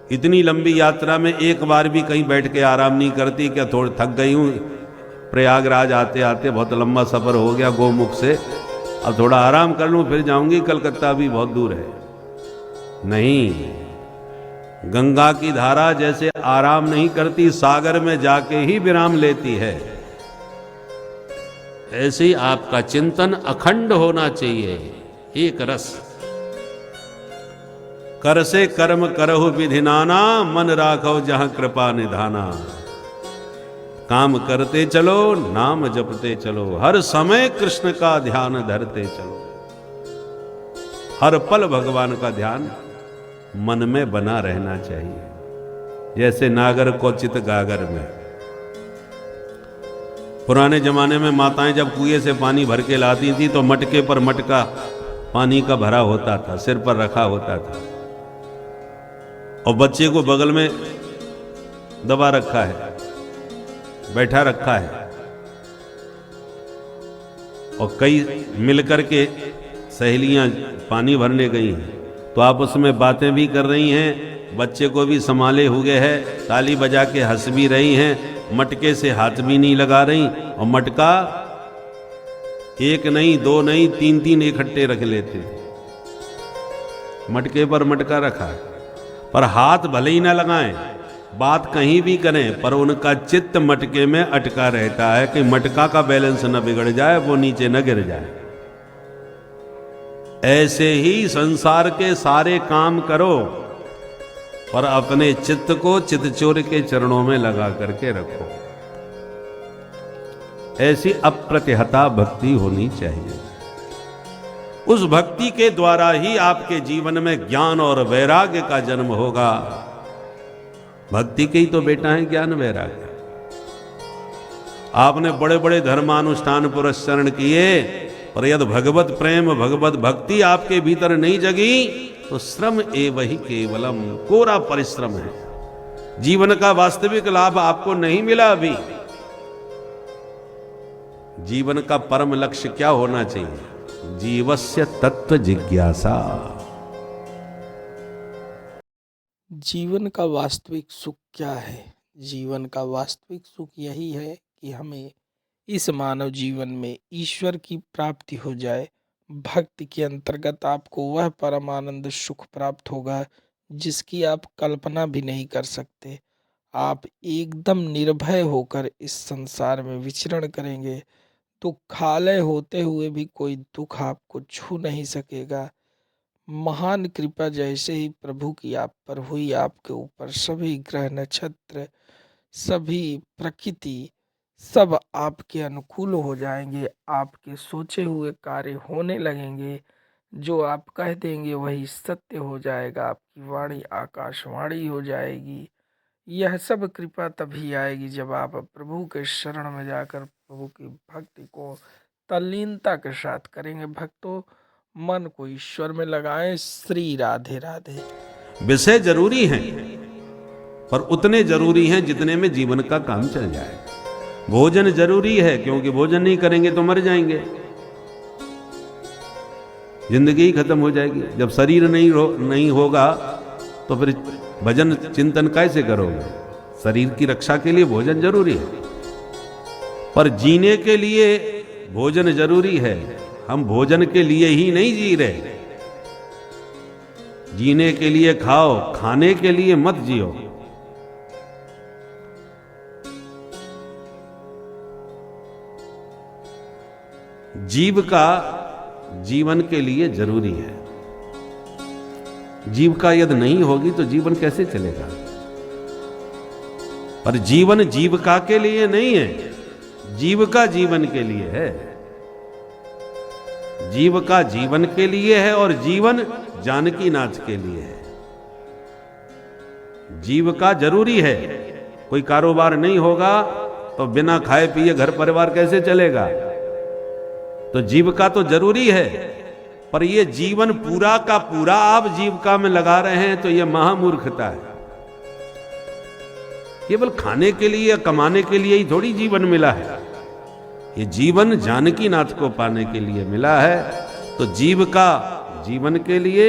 इतनी लंबी यात्रा में एक बार भी कहीं बैठ के आराम नहीं करती। क्या थोड़ा थक गई हूं, प्रयागराज आते आते बहुत लंबा सफर हो गया गोमुख से, अब थोड़ा आराम कर लूं फिर जाऊंगी, कलकत्ता भी बहुत दूर है। नहीं, गंगा की धारा जैसे आराम नहीं करती, सागर में जाके ही विराम लेती है, ऐसे ही आपका चिंतन अखंड होना चाहिए, एक रस। कर से कर्म करहु विधि नाना, मन राखो जहां कृपा निधाना। काम करते चलो, नाम जपते चलो, हर समय कृष्ण का ध्यान धरते चलो। हर पल भगवान का ध्यान मन में बना रहना चाहिए। जैसे नागर को चित गागर में, पुराने जमाने में माताएं जब कुएं से पानी भर के लाती थी तो मटके पर मटका पानी का भरा होता था, सिर पर रखा होता था, और बच्चे को बगल में दबा रखा है, बैठा रखा है, और कई मिलकर के सहेलियां पानी भरने गई हैं, तो आपस में बातें भी कर रही हैं, बच्चे को भी संभाले हुए है, ताली बजा के हंस भी रही हैं, मटके से हाथ भी नहीं लगा रही, और मटका एक नहीं, दो नहीं, तीन तीन इकट्ठे रख लेते थे। मटके पर मटका रखा है, पर हाथ भले ही ना लगाएं, बात कहीं भी करें, पर उनका चित्त मटके में अटका रहता है कि मटका का बैलेंस न बिगड़ जाए, वो नीचे न गिर जाए। ऐसे ही संसार के सारे काम करो, और अपने चित्त को चित्तचोर के चरणों में लगा करके रखो। ऐसी अप्रतिहता भक्ति होनी चाहिए। उस भक्ति के द्वारा ही आपके जीवन में ज्ञान और वैराग्य का जन्म होगा। भक्ति के ही तो बेटा है ज्ञान वैराग्य। आपने बड़े बड़े धर्मानुष्ठान पुरस्चरण किए, पर यदि भगवत प्रेम भगवत भक्ति आपके भीतर नहीं जगी तो श्रम एव ही केवलम, कोरा परिश्रम है। जीवन का वास्तविक लाभ आपको नहीं मिला अभी। जीवन का परम लक्ष्य क्या होना चाहिए? जीवस्य तत्व जिज्ञासा। जीवन का वास्तविक सुख क्या है? जीवन का वास्तविक सुख यही है कि हमें इस मानव जीवन में ईश्वर की प्राप्ति हो जाए। भक्ति के अंतर्गत आपको वह परमानंद सुख प्राप्त होगा जिसकी आप कल्पना भी नहीं कर सकते। आप एकदम निर्भय होकर इस संसार में विचरण करेंगे। दुखालय होते हुए भी कोई दुख आपको छू नहीं सकेगा। महान कृपा जैसे ही प्रभु की आप पर हुई, आपके ऊपर सभी ग्रह नक्षत्र, सभी प्रकृति, सब आपके अनुकूल हो जाएंगे। आपके सोचे हुए कार्य होने लगेंगे। जो आप कह देंगे वही सत्य हो जाएगा। आपकी वाणी आकाशवाणी हो जाएगी। यह सब कृपा तभी आएगी जब आप प्रभु के शरण में जाकर प्रभु की भक्ति को तल्लीनता के साथ करेंगे। भक्तों, मन को ईश्वर में लगाएं। श्री राधे राधे। विषय जरूरी हैं, पर उतने जरूरी हैं जितने में जीवन का काम चल जाए। भोजन जरूरी है, क्योंकि भोजन नहीं करेंगे तो मर जाएंगे, जिंदगी ही खत्म हो जाएगी। जब शरीर नहीं होगा तो फिर भजन चिंतन कैसे करोगे? शरीर की रक्षा के लिए भोजन जरूरी है, पर जीने के लिए भोजन जरूरी है। हम भोजन के लिए ही नहीं जी रहे। जीने के लिए खाओ, खाने के लिए मत जियो। जीव का जीवन के लिए जरूरी है। जीव का यदि नहीं होगी तो जीवन कैसे चलेगा? पर जीवन जीविका के लिए नहीं है, जीविका जीवन के लिए है। जीविका जीवन के लिए है और जीवन जानकी नाथ के लिए है। जीविका जरूरी है। कोई कारोबार नहीं होगा तो बिना खाए पिए घर परिवार कैसे चलेगा? तो जीविका तो जरूरी है, पर यह जीवन पूरा का पूरा आप जीविका में लगा रहे हैं तो यह महामूर्खता है। केवल खाने के लिए या कमाने के लिए ही थोड़ी जीवन मिला है। ये जीवन जानकी नाथ को पाने के लिए मिला है। तो जीविका जीवन के लिए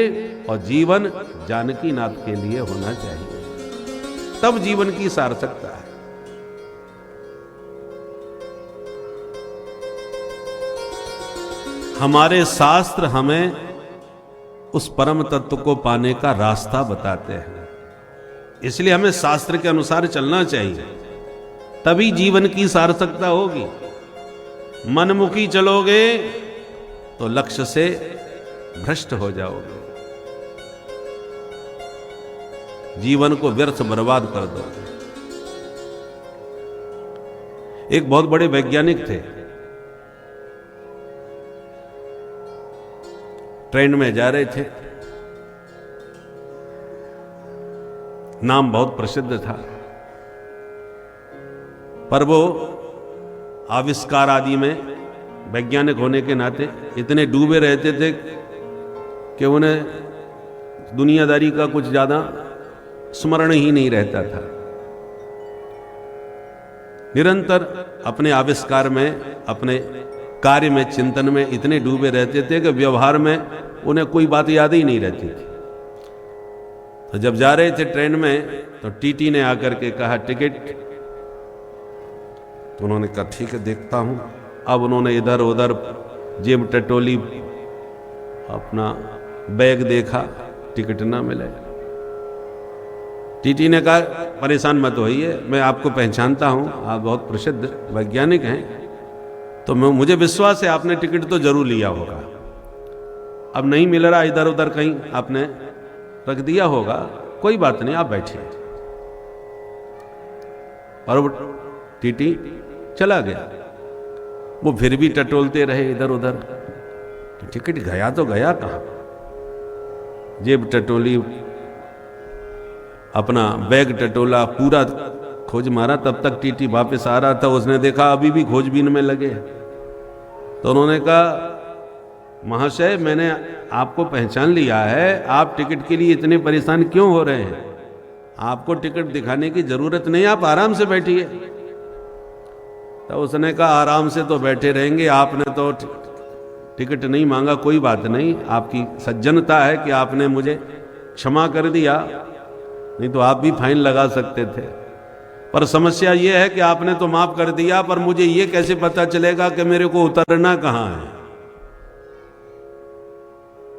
और जीवन जानकी नाथ के लिए होना चाहिए, तब जीवन की सार्थकता है। हमारे शास्त्र हमें उस परम तत्व को पाने का रास्ता बताते हैं, इसलिए हमें शास्त्र के अनुसार चलना चाहिए, तभी जीवन की सार्थकता होगी। मनमुखी चलोगे तो लक्ष्य से भ्रष्ट हो जाओगे, जीवन को व्यर्थ बर्बाद कर दोगे। एक बहुत बड़े वैज्ञानिक थे, ट्रेन में जा रहे थे, नाम बहुत प्रसिद्ध था, पर वो आविष्कार आदि में वैज्ञानिक होने के नाते इतने डूबे रहते थे कि उन्हें दुनियादारी का कुछ ज्यादा स्मरण ही नहीं रहता था। निरंतर अपने आविष्कार में, अपने कार्य में, चिंतन में इतने डूबे रहते थे कि व्यवहार में उन्हें कोई बात याद ही नहीं रहती थी। तो जब जा रहे थे ट्रेन में तो टीटी ने आकर के कहा टिकट, तो उन्होंने कहा ठीक है देखता हूं। अब उन्होंने इधर उधर जेब टटोली, अपना बैग देखा, टिकट ना मिले। टीटी ने कहा परेशान मत होइए, मैं आपको पहचानता हूं, आप बहुत प्रसिद्ध वैज्ञानिक हैं, तो मुझे विश्वास है आपने टिकट तो जरूर लिया होगा। अब नहीं मिल रहा, इधर उधर कहीं आपने रख दिया होगा, कोई बात नहीं, आप बैठिए। और वो टीटी चला गया। वो फिर भी टटोलते रहे इधर उधर, तो टिकट गया तो गया कहां? जेब टटोली, अपना बैग टटोला, पूरा खोज मारा, तब तक टीटी वापस आ रहा था। उसने देखा अभी भी खोजबीन में लगे, तो उन्होंने कहा महाशय मैंने आपको पहचान लिया है, आप टिकट के लिए इतने परेशान क्यों हो रहे हैं? आपको टिकट दिखाने की जरूरत नहीं, आप आराम से बैठिए। तो उसने कहा आराम से तो बैठे रहेंगे, आपने तो टिकट नहीं मांगा, कोई बात नहीं, आपकी सज्जनता है कि आपने मुझे क्षमा कर दिया, नहीं तो आप भी फाइन लगा सकते थे। पर समस्या यह है कि आपने तो माफ कर दिया, पर मुझे यह कैसे पता चलेगा कि मेरे को उतरना कहां है।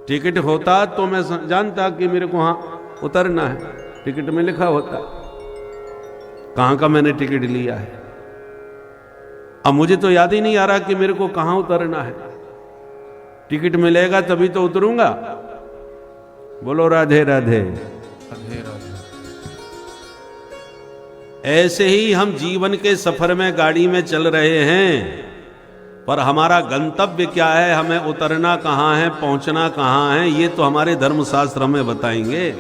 टिकट होता तो मैं जानता कि मेरे को वहां उतरना है, टिकट में लिखा होता कहां का मैंने टिकट लिया है। अब मुझे तो याद ही नहीं आ रहा कि मेरे को कहां उतरना है। टिकट मिलेगा तभी तो उतरूंगा। बोलो राधे राधे। राधे राधे। ऐसे ही हम जीवन के सफर में गाड़ी में चल रहे हैं, पर हमारा गंतव्य क्या है, हमें उतरना कहां है, पहुंचना कहां है, ये तो हमारे धर्मशास्त्र हमें बताएंगे।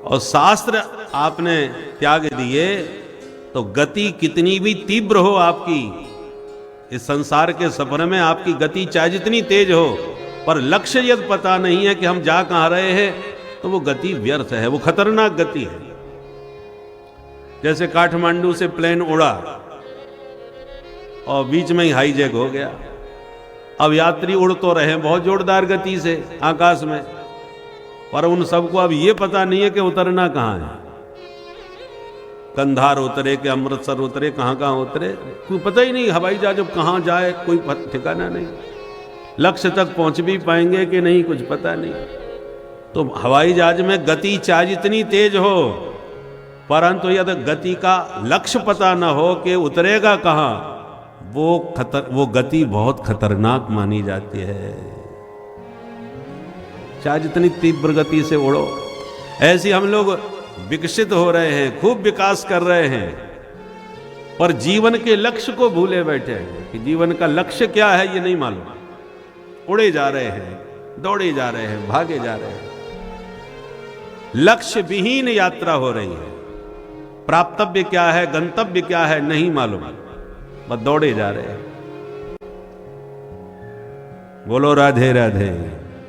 और शास्त्र आपने त्याग दिए तो गति कितनी भी तीव्र हो आपकी, इस संसार के सफर में आपकी गति चाहे जितनी तेज हो, पर लक्ष्य यदि पता नहीं है कि हम जा कहां रहे हैं, तो वो गति व्यर्थ है, वो खतरनाक गति है। जैसे काठमांडू से प्लेन उड़ा और बीच में ही हाईजैक हो गया। अब यात्री उड़ तो रहे हैं बहुत जोरदार गति से आकाश में, पर उन सबको अब ये पता नहीं है कि उतरना कहां है। कंधार उतरे कि अमृतसर उतरे, कहां कहां उतरे, कोई पता ही नहीं। हवाई जहाज अब कहां जाए कोई ठिकाना नहीं। लक्ष्य तक पहुंच भी पाएंगे कि नहीं कुछ पता नहीं। तो हवाई जहाज में गति चाहे जितनी तेज हो, परंतु यदि गति का लक्ष्य पता न हो कि उतरेगा कहां, वो गति बहुत खतरनाक मानी जाती है। चाहे जितनी तीव्र गति से उड़ो। ऐसे हम लोग विकसित हो रहे हैं, खूब विकास कर रहे हैं, पर जीवन के लक्ष्य को भूले बैठे हैं कि जीवन का लक्ष्य क्या है ये नहीं मालूम। उड़े जा रहे हैं, दौड़े जा रहे हैं, भागे जा रहे हैं, लक्ष्य विहीन यात्रा हो रही है। प्राप्तव्य क्या है, गंतव्य क्या है नहीं मालूम, बस दौड़े जा रहे हैं। बोलो राधे राधे।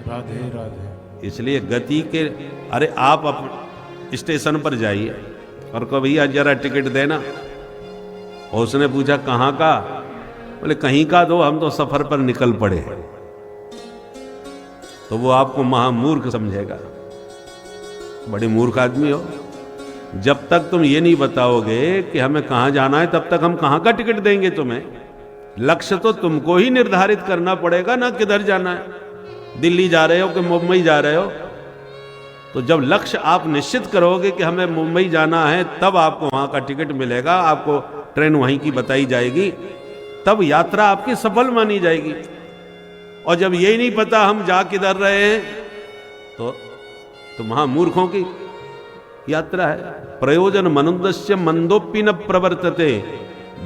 राधे राधे। इसलिए गति के, अरे आप स्टेशन पर जाइए और कहो भैया जरा टिकट देना, और उसने पूछा कहां का, बोले कहीं का दो, हम तो सफर पर निकल पड़े, तो वो आपको महामूर्ख समझेगा। बड़े मूर्ख आदमी हो। जब तक तुम ये नहीं बताओगे कि हमें कहां जाना है, तब तक हम कहां का टिकट देंगे तुम्हें। लक्ष्य तो तुमको ही निर्धारित करना पड़ेगा ना, किधर जाना है, दिल्ली जा रहे हो कि मुंबई जा रहे हो। तो जब लक्ष्य आप निश्चित करोगे कि हमें मुंबई जाना है, तब आपको वहां का टिकट मिलेगा, आपको ट्रेन वहीं की बताई जाएगी, तब यात्रा आपकी सफल मानी जाएगी। और जब यही नहीं पता हम जा किधर रहे हैं, तो महामूर्खों की यात्रा है। प्रयोजन मनुष्य मंदोपि न प्रवर्तते।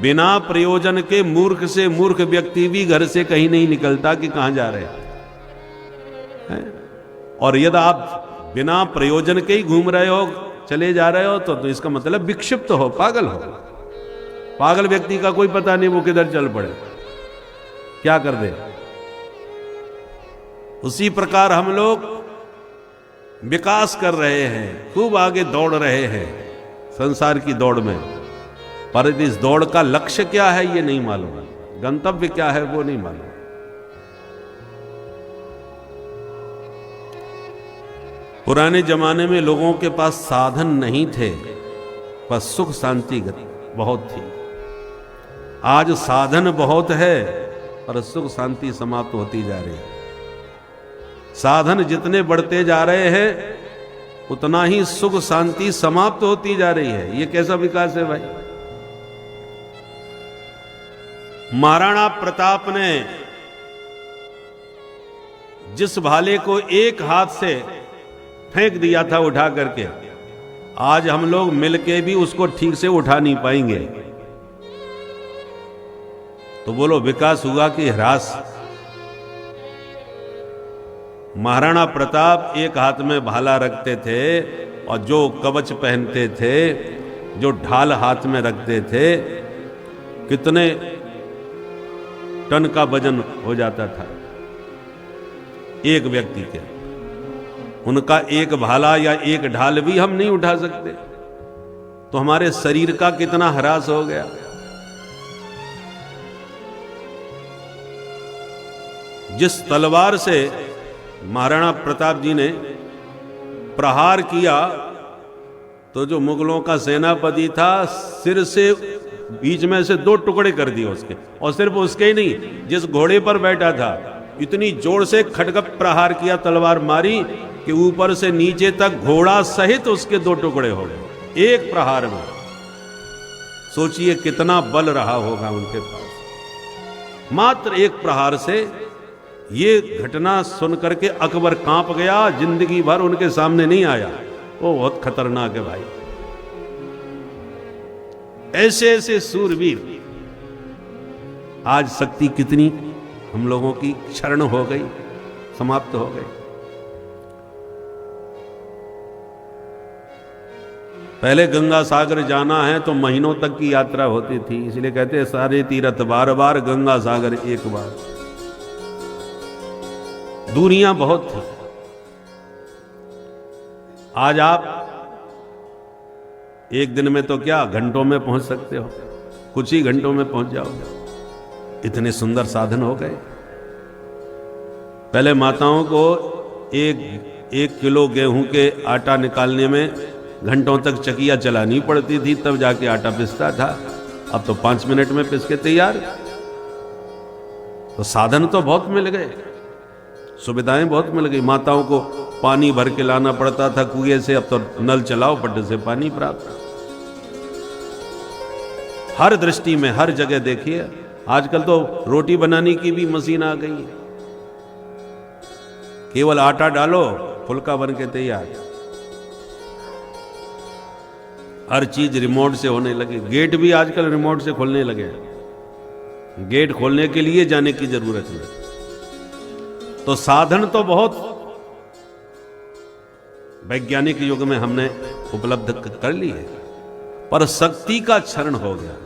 बिना प्रयोजन के मूर्ख से मूर्ख व्यक्ति भी घर से कहीं नहीं निकलता कि कहां जा रहे हैं। और यदि आप बिना प्रयोजन के ही घूम रहे हो, चले जा रहे हो, तो इसका मतलब विक्षिप्त हो, पागल हो। पागल व्यक्ति का कोई पता नहीं वो किधर चल पड़े, क्या कर दे। उसी प्रकार हम लोग विकास कर रहे हैं, खूब आगे दौड़ रहे हैं संसार की दौड़ में, पर इस दौड़ का लक्ष्य क्या है ये नहीं मालूम, गंतव्य क्या है वो नहीं मालूम। पुराने जमाने में लोगों के पास साधन नहीं थे, पर सुख शांति बहुत थी। आज साधन बहुत है, पर सुख शांति समाप्त होती जा रही है। साधन जितने बढ़ते जा रहे हैं, उतना ही सुख शांति समाप्त होती जा रही है। ये कैसा विकास है भाई। महाराणा प्रताप ने जिस भाले को एक हाथ से फेंक दिया था उठा करके, आज हम लोग मिलके भी उसको ठीक से उठा नहीं पाएंगे। तो बोलो विकास हुआ कि ह्रास। महाराणा प्रताप एक हाथ में भाला रखते थे, और जो कवच पहनते थे, जो ढाल हाथ में रखते थे, कितने टन का वजन हो जाता था एक व्यक्ति के। उनका एक भाला या एक ढाल भी हम नहीं उठा सकते, तो हमारे शरीर का कितना ह्रास हो गया। जिस तलवार से महाराणा प्रताप जी ने प्रहार किया, तो जो मुगलों का सेनापति था सिर से बीच में से 2 टुकड़े कर दिए उसके, और सिर्फ उसके ही नहीं, जिस घोड़े पर बैठा था इतनी जोर से खड्ग प्रहार किया, तलवार मारी कि ऊपर से नीचे तक घोड़ा सहित उसके 2 टुकड़े हो गए एक प्रहार में। सोचिए कितना बल रहा होगा उनके पास। मात्र एक प्रहार से ये घटना सुन करके अकबर कांप गया, जिंदगी भर उनके सामने नहीं आया। वो बहुत खतरनाक है भाई। ऐसे ऐसे सूरवीर, आज शक्ति कितनी हम लोगों की क्षरण हो गई, समाप्त हो गई। पहले गंगा सागर जाना है तो महीनों तक की यात्रा होती थी, इसलिए कहते हैं सारे तीर्थ बार बार, गंगा सागर एक बार। दूरियां बहुत थी। आज आप एक दिन में तो क्या घंटों में पहुंच सकते हो, कुछ ही घंटों में पहुंच जाओगे। इतने सुंदर साधन हो गए। पहले माताओं को एक किलो गेहूं के आटा निकालने में घंटों तक चकिया चलानी पड़ती थी, तब जाके आटा पिसता था। अब तो 5 मिनट में पिस के तैयार। तो साधन तो बहुत मिल गए, सुविधाएं बहुत मिल गई। माताओं को पानी भर के लाना पड़ता था कुएं से, अब तो नल चलाओ, पट से पानी प्राप्त। हर दृष्टि में, हर जगह देखिए, आजकल तो रोटी बनाने की भी मशीन आ गई है। केवल आटा डालो, फुल्का बन के तैयार। हर चीज रिमोट से होने लगी। गेट भी आजकल रिमोट से खोलने लगे। गेट खोलने के लिए जाने की जरूरत नहीं। तो साधन तो बहुत वैज्ञानिक युग में हमने उपलब्ध कर ली है, पर शक्ति का क्षरण हो गया।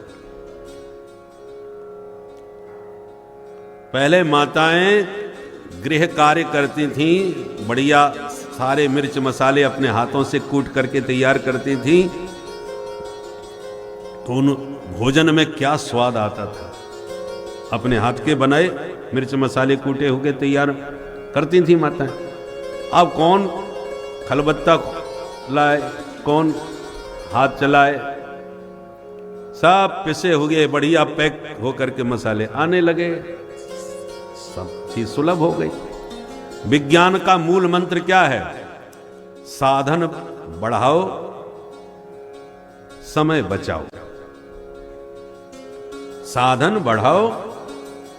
पहले माताएं गृह कार्य करती थीं, बढ़िया सारे मिर्च मसाले अपने हाथों से कूट करके तैयार करती थीं, तो उन भोजन में क्या स्वाद आता था। अपने हाथ के बनाए मिर्च मसाले कूटे हुए तैयार करती थी माताएं। अब कौन खलबत्ता लाए, कौन हाथ चलाए, सब पिसे हुए बढ़िया पैक होकर के मसाले आने लगे। सब चीज सुलभ हो गई। विज्ञान का मूल मंत्र क्या है? साधन बढ़ाओ, समय बचाओ। साधन बढ़ाओ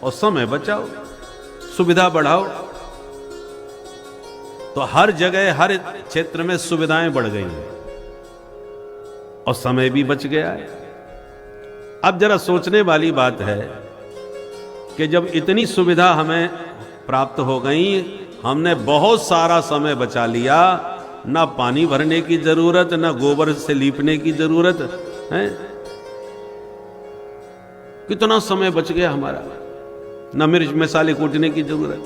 और समय बचाओ, सुविधा बढ़ाओ। तो हर जगह, हर क्षेत्र में सुविधाएं बढ़ गई हैं और समय भी बच गया है। अब जरा सोचने वाली बात है कि जब इतनी सुविधा हमें प्राप्त हो गई, हमने बहुत सारा समय बचा लिया। ना पानी भरने की जरूरत, ना गोबर से लीपने की जरूरत है। कितना समय बच गया हमारा। ना मिर्च मसाले कूटने की जरूरत।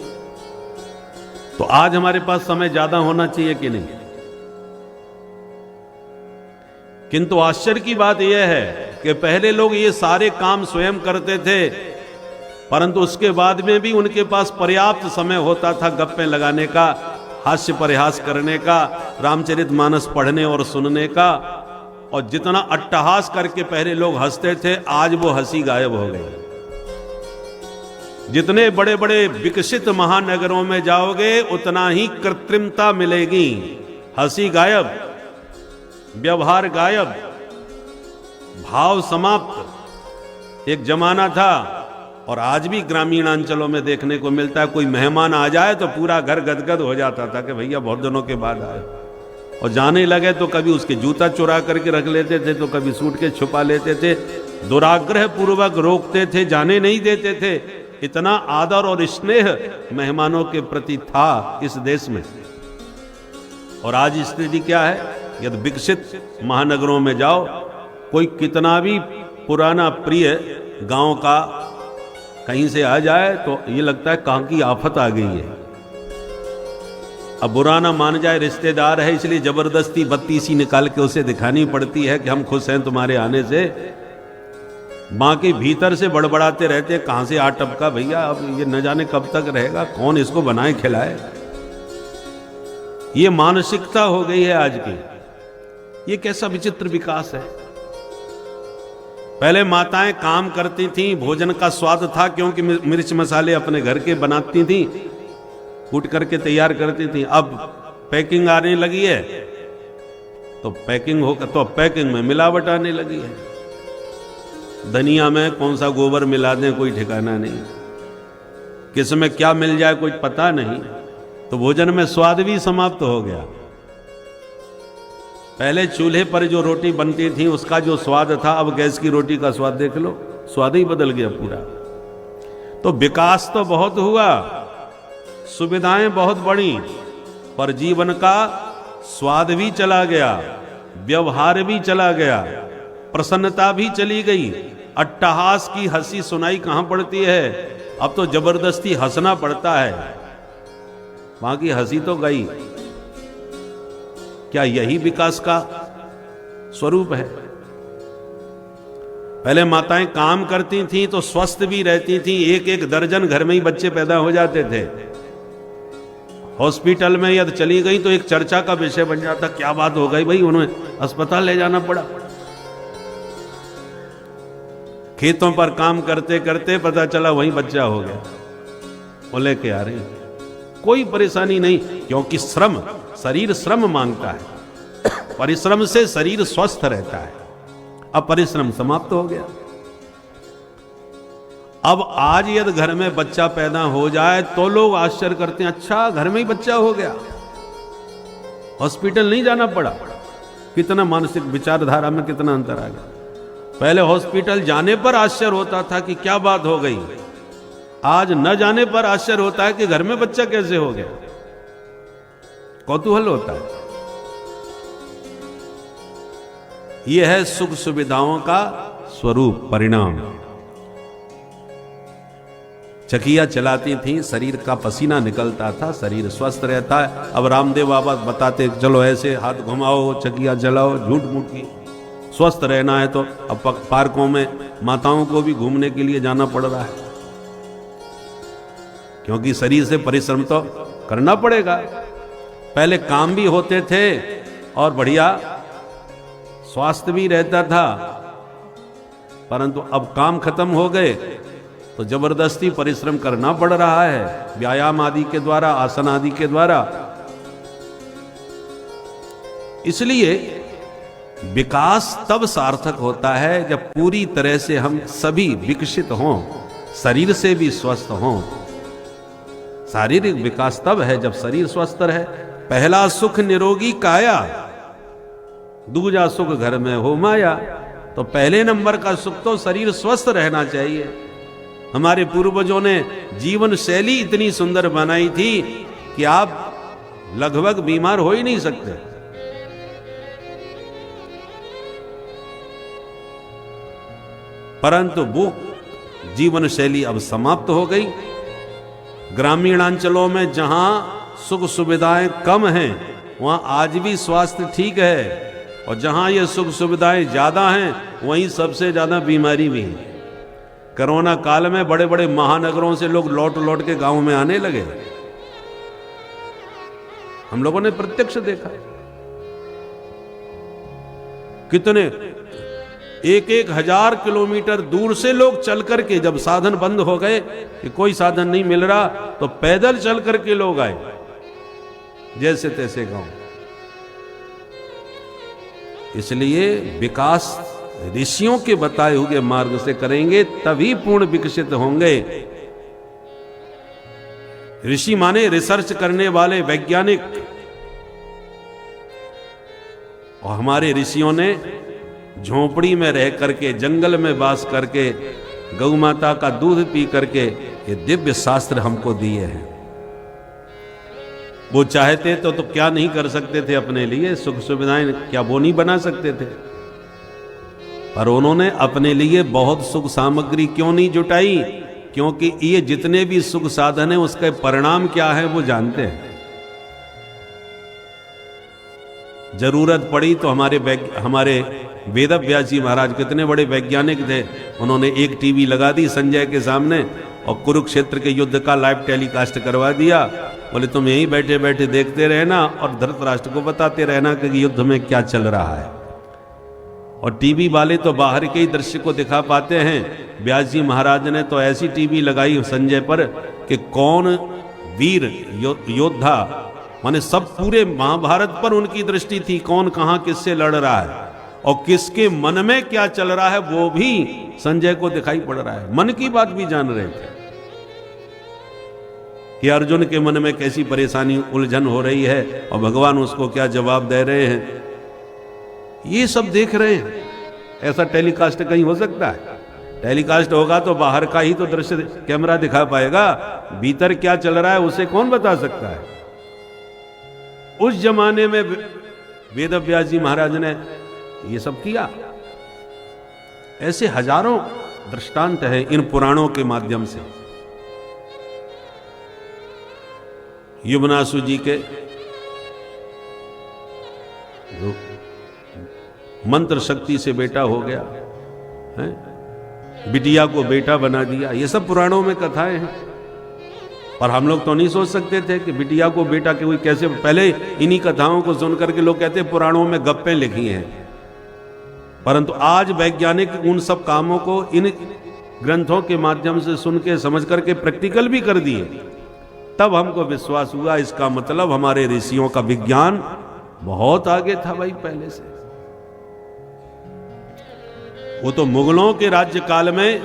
तो आज हमारे पास समय ज्यादा होना चाहिए कि नहीं? किंतु आश्चर्य की बात यह है कि पहले लोग ये सारे काम स्वयं करते थे, परंतु उसके बाद में भी उनके पास पर्याप्त समय होता था गप्पे लगाने का, हास्य परिहास करने का, रामचरितमानस पढ़ने और सुनने का। और जितना अट्टहास करके पहले लोग हंसते थे, आज वो हंसी गायब हो गई। जितने बड़े बड़े विकसित महानगरों में जाओगे उतना ही कृत्रिमता मिलेगी। हंसी गायब, व्यवहार गायब, भाव समाप्त। एक जमाना था और आज भी ग्रामीण अंचलों में देखने को मिलता है, कोई मेहमान आ जाए तो पूरा घर गदगद हो जाता था कि भैया बहुत दिनों के बाद आए। और जाने लगे तो कभी उसके जूता चुरा करके रख लेते थे, तो कभी सूटकेस छुपा लेते थे, दुराग्रह पूर्वक रोकते थे, जाने नहीं देते थे। इतना आदर और स्नेह मेहमानों के प्रति था इस देश में। और आज स्थिति क्या है? यदि विकसित महानगरों में जाओ, कोई कितना भी पुराना प्रिय गांव का कहीं से आ जाए तो ये लगता है कहां की आफत आ गई है। अब बुरा ना मान जाए, रिश्तेदार है इसलिए जबरदस्ती बत्ती सी निकाल के उसे दिखानी पड़ती है कि हम खुश हैं तुम्हारे आने से। बाकी भीतर से बड़बड़ाते रहते हैं, कहां से आ टपका भैया, अब ये न जाने कब तक रहेगा, कौन इसको बनाए खिलाए। ये मानसिकता हो गई है आज की। ये कैसा विचित्र विकास है। पहले माताएं काम करती थीं, भोजन का स्वाद था क्योंकि मिर्च मसाले अपने घर के बनाती थीं, कूट करके तैयार करती थीं। अब पैकिंग आने लगी है तो पैकिंग होकर तो पैकिंग में मिलावट आने लगी है। धनिया में कौन सा गोबर मिला दें कोई ठिकाना नहीं, किस में क्या मिल जाए कोई पता नहीं, तो भोजन में स्वाद भी समाप्त हो गया। पहले चूल्हे पर जो रोटी बनती थी उसका जो स्वाद था, अब गैस की रोटी का स्वाद देख लो, स्वाद ही बदल गया पूरा। तो विकास तो बहुत हुआ, सुविधाएं बहुत बढ़ी, पर जीवन का स्वाद भी चला गया, व्यवहार भी चला गया, प्रसन्नता भी चली गई। अट्टहास की हंसी सुनाई कहां पड़ती है, अब तो जबरदस्ती हंसना पड़ता है, वहां की हंसी तो गई। क्या यही विकास का स्वरूप है? पहले माताएं काम करती थीं तो स्वस्थ भी रहती थीं, एक एक दर्जन घर में ही बच्चे पैदा हो जाते थे। हॉस्पिटल में यदि चली गई तो एक चर्चा का विषय बन जाता, क्या बात हो गई भाई, उन्हें अस्पताल ले जाना पड़ा। खेतों पर काम करते करते पता चला वहीं बच्चा हो गया, वो लेके आ रही, कोई परेशानी नहीं, क्योंकि श्रम, शरीर श्रम मांगता है, परिश्रम से शरीर स्वस्थ रहता है। अब परिश्रम समाप्त हो गया। अब आज यदि घर में बच्चा पैदा हो जाए तो लोग आश्चर्य करते हैं, अच्छा घर में ही बच्चा हो गया, हॉस्पिटल नहीं जाना पड़ा। कितना मानसिक विचारधारा में कितना अंतर आ गया। पहले हॉस्पिटल जाने पर आश्चर्य होता था कि क्या बात हो गई, आज न जाने पर आश्चर्य होता है कि घर में बच्चा कैसे हो गया, कौतूहल होता है। यह है सुख सुविधाओं का स्वरूप, परिणाम। चकिया चलाती थी, शरीर का पसीना निकलता था, शरीर स्वस्थ रहता है। अब रामदेव बाबा बताते चलो ऐसे हाथ घुमाओ, चकिया चलाओ, झूठ मूठ की। स्वस्थ रहना है तो अब पार्कों में माताओं को भी घूमने के लिए जाना पड़ रहा है, क्योंकि शरीर से परिश्रम तो करना पड़ेगा। पहले काम भी होते थे और बढ़िया स्वास्थ्य भी रहता था, परंतु अब काम खत्म हो गए तो जबरदस्ती परिश्रम करना पड़ रहा है, व्यायाम आदि के द्वारा, आसन आदि के द्वारा। इसलिए विकास तब सार्थक होता है जब पूरी तरह से हम सभी विकसित हों, शरीर से भी स्वस्थ हों। शारीरिक विकास तब है जब शरीर स्वस्थ रहे। पहला सुख निरोगी काया, दूजा सुख घर में हो माया। तो पहले नंबर का सुख तो शरीर स्वस्थ रहना चाहिए। हमारे पूर्वजों ने जीवन शैली इतनी सुंदर बनाई थी कि आप लगभग बीमार हो ही नहीं सकते। परंतु वो जीवन शैली अब समाप्त हो गई। ग्रामीणांचलों में जहां सुख सुविधाएं कम हैं वहां आज भी स्वास्थ्य ठीक है, और जहां ये सुख सुविधाएं ज्यादा हैं वहीं सबसे ज्यादा बीमारी भी है। कोरोना काल में बड़े बड़े महानगरों से लोग लौट लौट के गांव में आने लगे, हम लोगों ने प्रत्यक्ष देखा। कितने 1,000 किलोमीटर दूर से लोग चल करके, जब साधन बंद हो गए कि कोई साधन नहीं मिल रहा, तो पैदल चल करके लोग आए, जैसे तैसे गांव। इसलिए विकास ऋषियों के बताए हुए मार्ग से करेंगे तभी पूर्ण विकसित होंगे। ऋषि माने रिसर्च करने वाले वैज्ञानिक, और हमारे ऋषियों ने झोपड़ी में रह करके, जंगल में वास करके, गौ माता का दूध पी करके ये दिव्य शास्त्र हमको दिए हैं। वो चाहते तो क्या नहीं कर सकते थे अपने लिए, सुख सुविधाएं क्या वो नहीं बना सकते थे? पर उन्होंने अपने लिए बहुत सुख सामग्री क्यों नहीं जुटाई? क्योंकि ये जितने भी सुख साधन है उसके परिणाम क्या है वो जानते हैं। जरूरत पड़ी तो हमारे वेदव्यास जी महाराज कितने बड़े वैज्ञानिक थे, उन्होंने एक टीवी लगा दी संजय के सामने और कुरुक्षेत्र के युद्ध का लाइव टेलीकास्ट करवा दिया। बोले तुम यहीं बैठे बैठे देखते रहना और धृतराष्ट्र को बताते रहना कि युद्ध में क्या चल रहा है। और टीवी वाले तो बाहर के ही दृश्य को दिखा पाते हैं। व्यास जी महाराज ने तो ऐसी टीवी लगाई संजय पर कि कौन वीर योद्धा, माने सब पूरे महाभारत पर उनकी दृष्टि थी, कौन कहां किससे लड़ रहा है और किसके मन में क्या चल रहा है वो भी संजय को दिखाई पड़ रहा है। मन की बात भी जान रहे थे कि अर्जुन के मन में कैसी परेशानी उलझन हो रही है और भगवान उसको क्या जवाब दे रहे हैं, ये सब देख रहे हैं। ऐसा टेलीकास्ट कहीं हो सकता है? टेलीकास्ट होगा तो बाहर का ही तो दृश्य कैमरा दिखा पाएगा, भीतर क्या चल रहा है उसे कौन बता सकता है। उस जमाने में वेदव्यास जी महाराज ने ये सब किया। ऐसे हजारों दृष्टांत है इन पुराणों के माध्यम से। युवनासु जी के मंत्र शक्ति से बेटा हो गया है, बिटिया को बेटा बना दिया, ये सब पुराणों में कथाएं हैं। और हम लोग तो नहीं सोच सकते थे कि बिटिया को बेटा के कोई कैसे, पहले इन्हीं कथाओं को सुनकर के लोग कहते पुराणों में गप्पें लिखी हैं। परंतु आज वैज्ञानिक उन सब कामों को इन ग्रंथों के माध्यम से सुन के समझ करके प्रैक्टिकल भी कर दिए, तब हमको विश्वास हुआ इसका मतलब हमारे ऋषियों का विज्ञान बहुत आगे था भाई पहले से। वो तो मुगलों के राज्य काल में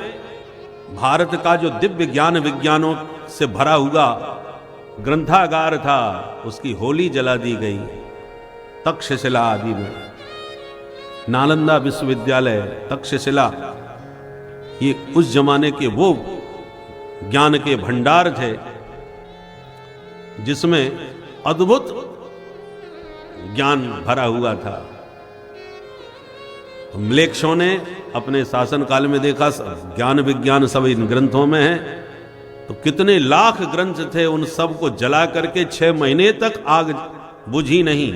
भारत का जो दिव्य ज्ञान विज्ञानों से भरा हुआ ग्रंथागार था, उसकी होली जला दी गई तक्षशिला आदि में। नालंदा विश्वविद्यालय, तक्षशिला, ये उस जमाने के वो ज्ञान के भंडार थे जिसमें अद्भुत ज्ञान भरा हुआ था। तो म्लेच्छों ने अपने शासन काल में देखा ज्ञान विज्ञान सब इन ग्रंथों में है, तो कितने लाख ग्रंथ थे, उन सब को जला करके 6 महीने तक आग बुझी नहीं,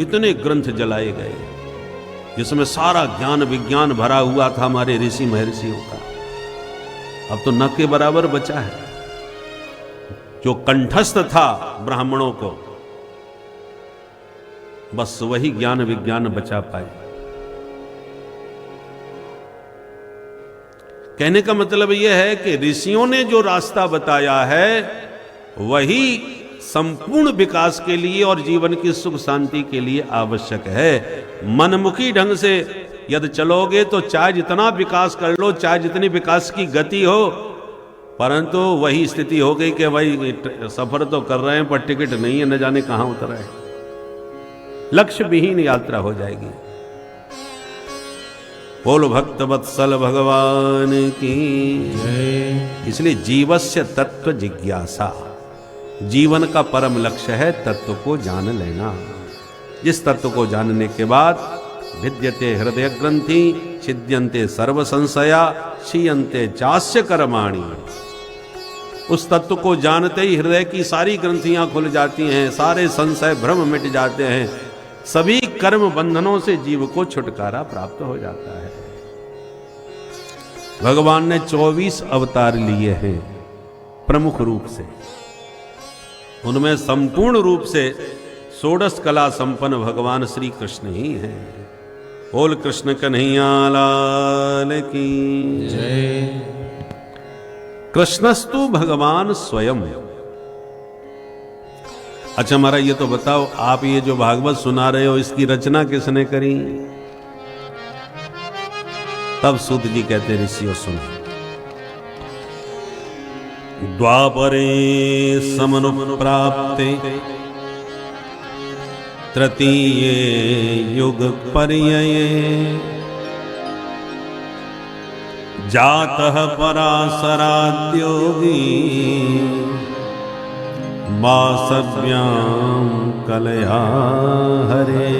इतने ग्रंथ जलाए गए जिसमें सारा ज्ञान विज्ञान भरा हुआ था हमारे ऋषि महर्षियों का। अब तो न के बराबर बचा है। जो कंठस्थ था ब्राह्मणों को, बस वही ज्ञान विज्ञान बचा पाए। कहने का मतलब यह है कि ऋषियों ने जो रास्ता बताया है वही संपूर्ण विकास के लिए और जीवन की सुख शांति के लिए आवश्यक है। मनमुखी ढंग से यदि चलोगे तो चाहे जितना विकास कर लो, चाहे जितनी विकास की गति हो, परंतु वही स्थिति हो गई कि भाई सफर तो कर रहे हैं पर टिकट नहीं है, न जाने कहां उतर है, लक्ष्य विहीन यात्रा हो जाएगी। बोलो भक्त वत्सल भगवान की जय। इसलिए जीवस्य तत्व जिज्ञासा, जीवन का परम लक्ष्य है तत्व को जान लेना। जिस तत्व को जानने के बाद भिद्यते हृदय ग्रंथि, छिद्यन्ते सर्व संशया, क्षीयन्ते चास्य कर्माणि। उस तत्व को जानते ही हृदय की सारी ग्रंथियां खुल जाती हैं, सारे संशय भ्रम मिट जाते हैं, सभी कर्म बंधनों से जीव को छुटकारा प्राप्त हो जाता है। भगवान ने 24 अवतार लिए हैं प्रमुख रूप से, उनमें संपूर्ण रूप से षोडश कला संपन्न भगवान श्री कृष्ण ही हैं। बोल कृष्ण कन्हैया लाल की जय। कृष्णस्तु भगवान स्वयं। अच्छा महाराज ये तो बताओ, आप ये जो भागवत सुना रहे हो इसकी रचना किसने करी? तब सूत जी कहते ऋषियों सुनो। द्वापरे समनुप्राप्ते तृतीये युग पर्यये जातः पराशराद्योगी वासव्यां कलया हरे।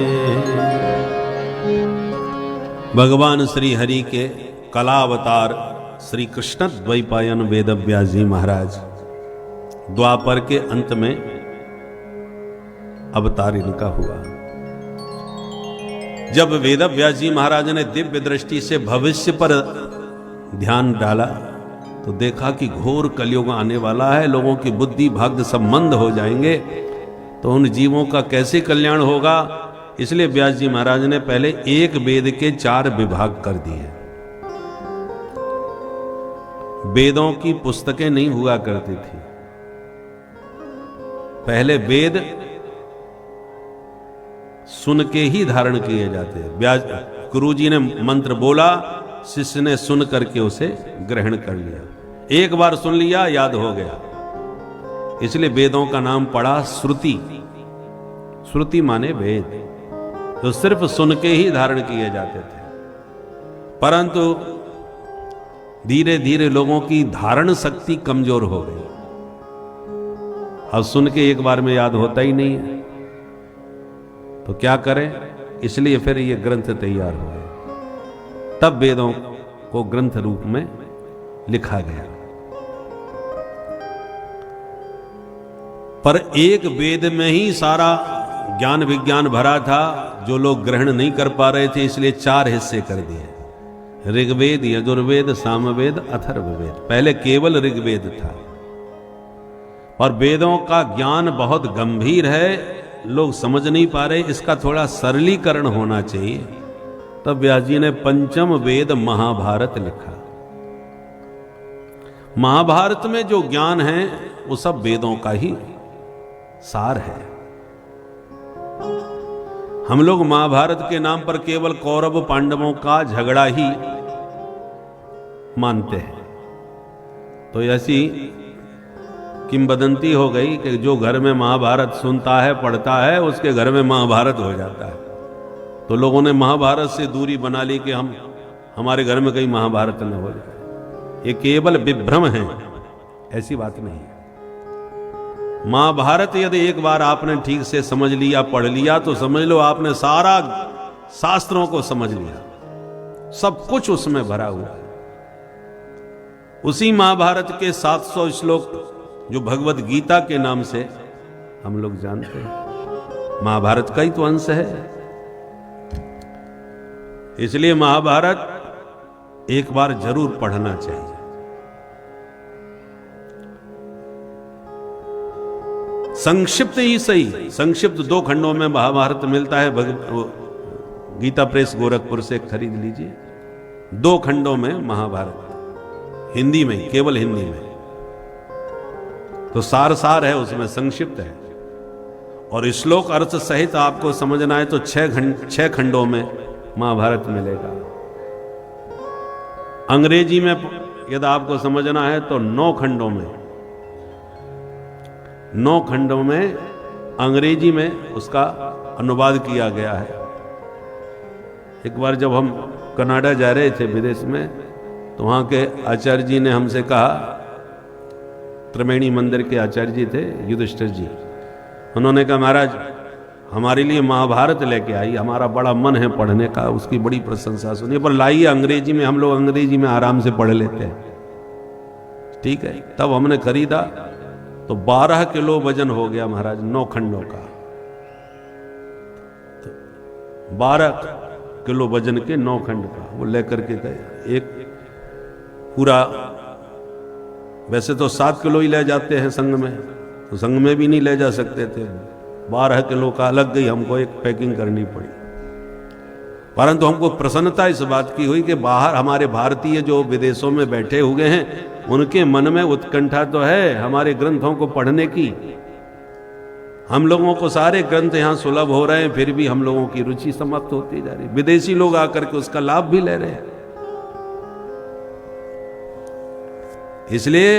भगवान श्री हरि के कलावतार श्री कृष्ण द्वैपायन वेदव्यास जी महाराज द्वापर के अंत में अवतार इनका हुआ। जब वेदव्यास जी महाराज ने दिव्य दृष्टि से भविष्य पर ध्यान डाला तो देखा कि घोर कलयुग आने वाला है, लोगों की बुद्धि भाग्य सब मंद हो जाएंगे, तो उन जीवों का कैसे कल्याण होगा। इसलिए व्यास जी महाराज ने पहले एक वेद के 4 विभाग कर दिए। वेदों की पुस्तकें नहीं हुआ करती थी, पहले वेद सुन के ही धारण किए जाते। व्यास गुरु जी ने मंत्र बोला, शिष्य ने सुन करके उसे ग्रहण कर लिया, एक बार सुन लिया याद हो गया, इसलिए वेदों का नाम पड़ा श्रुति। श्रुति माने वेद, तो सिर्फ सुन के ही धारण किए जाते थे। परंतु धीरे धीरे लोगों की धारण शक्ति कमजोर हो गई, अब सुन के एक बार में याद होता ही नहीं है, तो क्या करें। इसलिए फिर ये ग्रंथ तैयार हुए, तब वेदों को ग्रंथ रूप में लिखा गया। पर एक वेद में ही सारा ज्ञान विज्ञान भरा था, जो लोग ग्रहण नहीं कर पा रहे थे, इसलिए 4 हिस्से कर दिए, ऋग्वेद, यजुर्वेद, सामवेद, अथर्ववेद। पहले केवल ऋग्वेद था, और वेदों का ज्ञान बहुत गंभीर है, लोग समझ नहीं पा रहे, इसका थोड़ा सरलीकरण होना चाहिए। तब व्यास जी ने पंचम वेद महाभारत लिखा। महाभारत में जो ज्ञान है वो सब वेदों का ही सार है। हम लोग महाभारत के नाम पर केवल कौरव पांडवों का झगड़ा ही मानते हैं, तो ऐसी किंवदंती हो गई कि जो घर में महाभारत सुनता है पढ़ता है उसके घर में महाभारत हो जाता है। तो लोगों ने महाभारत से दूरी बना ली कि हमारे घर में कहीं महाभारत न हो जाए। ये केवल विभ्रम है, ऐसी बात नहीं है। महाभारत यदि एक बार आपने ठीक से समझ लिया, पढ़ लिया, तो समझ लो आपने सारा शास्त्रों को समझ लिया, सब कुछ उसमें भरा हुआ है। उसी महाभारत के 700 श्लोक जो भगवत गीता के नाम से हम लोग जानते हैं, महाभारत का ही तो अंश है। इसलिए महाभारत एक बार जरूर पढ़ना चाहिए। संक्षिप्त ही सही, संक्षिप्त 2 खंडों में महाभारत मिलता है। गीता प्रेस गोरखपुर से खरीद लीजिए, 2 खंडों में महाभारत, हिंदी में, केवल हिंदी में। तो सार है उसमें, संक्षिप्त है। और श्लोक अर्थ सहित आपको समझना है तो 6 खंडों में महाभारत मिलेगा। अंग्रेजी में यदि आपको समझना है तो 9 खंडों में, 9 खंडों में अंग्रेजी में उसका अनुवाद किया गया है। एक बार जब हम कनाडा जा रहे थे विदेश में, तो वहां के आचार्य जी ने हमसे कहा, त्रिवेणी मंदिर के आचार्य जी थे युधिष्ठिर जी, उन्होंने कहा महाराज हमारे लिए महाभारत लेके आई, हमारा बड़ा मन है पढ़ने का। उसकी बड़ी प्रशंसा सुनी, पर लाइए अंग्रेजी में, हम लोग अंग्रेजी में आराम से पढ़ लेते हैं। ठीक है, तब हमने खरीदा तो 12 किलो वजन हो गया महाराज, 9 खंडों का। तो 12 किलो वजन के 9 खंड का वो लेकर के गए। एक पूरा, वैसे तो 7 किलो ही ले जाते हैं संघ में, तो संघ में भी नहीं ले जा सकते थे, 12 किलो का अलग गई, हमको एक पैकिंग करनी पड़ी। परंतु हमको प्रसन्नता इस बात की हुई कि बाहर हमारे भारतीय जो विदेशों में बैठे हुए हैं, उनके मन में उत्कंठा तो है हमारे ग्रंथों को पढ़ने की। हम लोगों को सारे ग्रंथ यहाँ सुलभ हो रहे हैं, फिर भी हम लोगों की रुचि समाप्त होती जा रही। विदेशी लोग आकर के उसका लाभ भी ले रहे हैं। इसलिए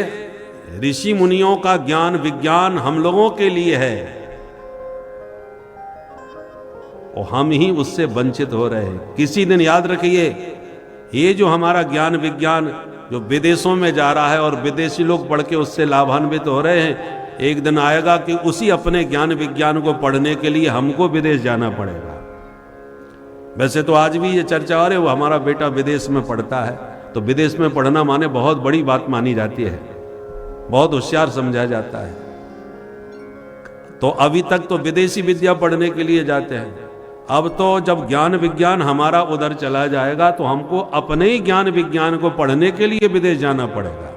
ऋषि मुनियों का ज्ञान विज्ञान हम लोगों के लिए है, और हम ही उससे वंचित हो रहे हैं। किसी दिन याद रखिए, ये जो हमारा ज्ञान विज्ञान जो विदेशों में जा रहा है और विदेशी लोग पढ़ के उससे लाभान्वित हो रहे हैं, एक दिन आएगा कि उसी अपने ज्ञान विज्ञान को पढ़ने के लिए हमको विदेश जाना पड़ेगा। वैसे तो आज भी ये चर्चा हो रही है, वो हमारा बेटा विदेश में पढ़ता है, तो विदेश में पढ़ना माने बहुत बड़ी बात मानी जाती है, बहुत होशियार समझा जाता है। तो अभी तक तो विदेशी विद्या पढ़ने के लिए जाते हैं, अब तो जब ज्ञान विज्ञान हमारा उधर चला जाएगा तो हमको अपने ही ज्ञान विज्ञान को पढ़ने के लिए विदेश जाना पड़ेगा।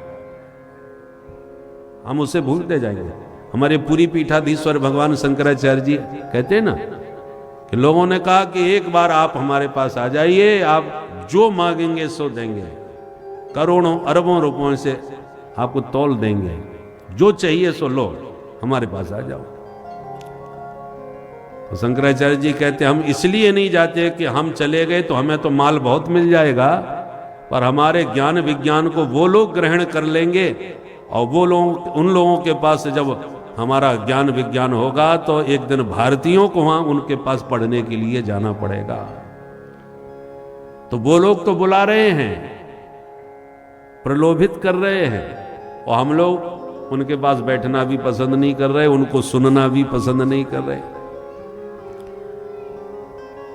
हम उसे भूलते जाएंगे। हमारे पूरी पीठाधीश्वर भगवान शंकराचार्य जी कहते हैं ना कि लोगों ने कहा कि एक बार आप हमारे पास आ जाइए, आप जो मांगेंगे सो देंगे, करोड़ों अरबों रुपयों से आपको तौल देंगे, जो चाहिए सो लो, हमारे पास आ जाओ। तो शंकराचार्य जी कहते हम इसलिए नहीं जाते कि हम चले गए तो हमें तो माल बहुत मिल जाएगा, पर हमारे ज्ञान विज्ञान को वो लोग ग्रहण कर लेंगे, और वो लोग, उन लोगों के पास जब हमारा ज्ञान विज्ञान होगा तो एक दिन भारतीयों को वहां उनके पास पढ़ने के लिए जाना पड़ेगा। तो वो लोग तो बुला रहे हैं, प्रलोभित कर रहे हैं, और हम लोग उनके पास बैठना भी पसंद नहीं कर रहे, उनको सुनना भी पसंद नहीं कर रहे।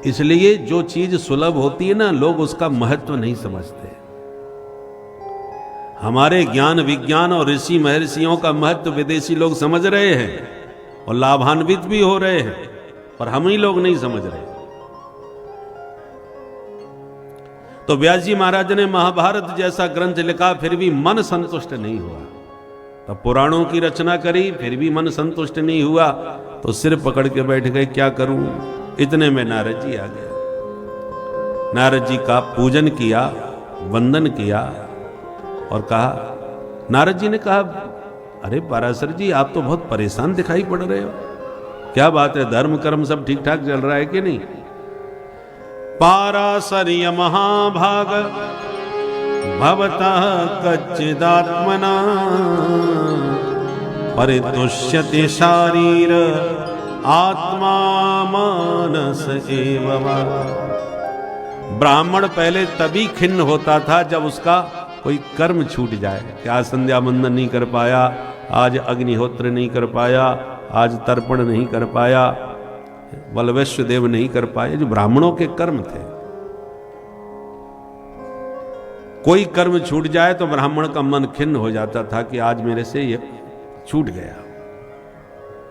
इसलिए जो चीज सुलभ होती है ना, लोग उसका महत्व नहीं समझते। हमारे ज्ञान विज्ञान और ऋषि महर्षियों का महत्व विदेशी लोग समझ रहे हैं और लाभान्वित भी हो रहे हैं, पर हम ही लोग नहीं समझ रहे। तो व्यास जी महाराज ने महाभारत जैसा ग्रंथ लिखा, फिर भी मन संतुष्ट नहीं हुआ। तब पुराणों की रचना करी, फिर भी मन संतुष्ट नहीं हुआ, तो सिर पकड़ के बैठ गए, क्या करूं। इतने में नारद जी आ गए। नारद जी का पूजन किया, वंदन किया और कहा, नारद जी ने कहा, अरे पराशर जी आप तो बहुत परेशान दिखाई पड़ रहे हो, क्या बात है, धर्म कर्म सब ठीक ठाक चल रहा है कि नहीं। पाराशर्य महाभाग भवतः कच्चिदात्मना परितुष्यते शारीर आत्मा मानस एव वा। ब्राह्मण पहले तभी खिन्न होता था जब उसका कोई कर्म छूट जाए, कि आज संध्या बंदन नहीं कर पाया, आज अग्निहोत्र नहीं कर पाया, आज तर्पण नहीं कर पाया, बलवैश्य देव नहीं कर पाए, जो ब्राह्मणों के कर्म थे। कोई कर्म छूट जाए तो ब्राह्मण का मन खिन्न हो जाता था कि आज मेरे से ये छूट गया।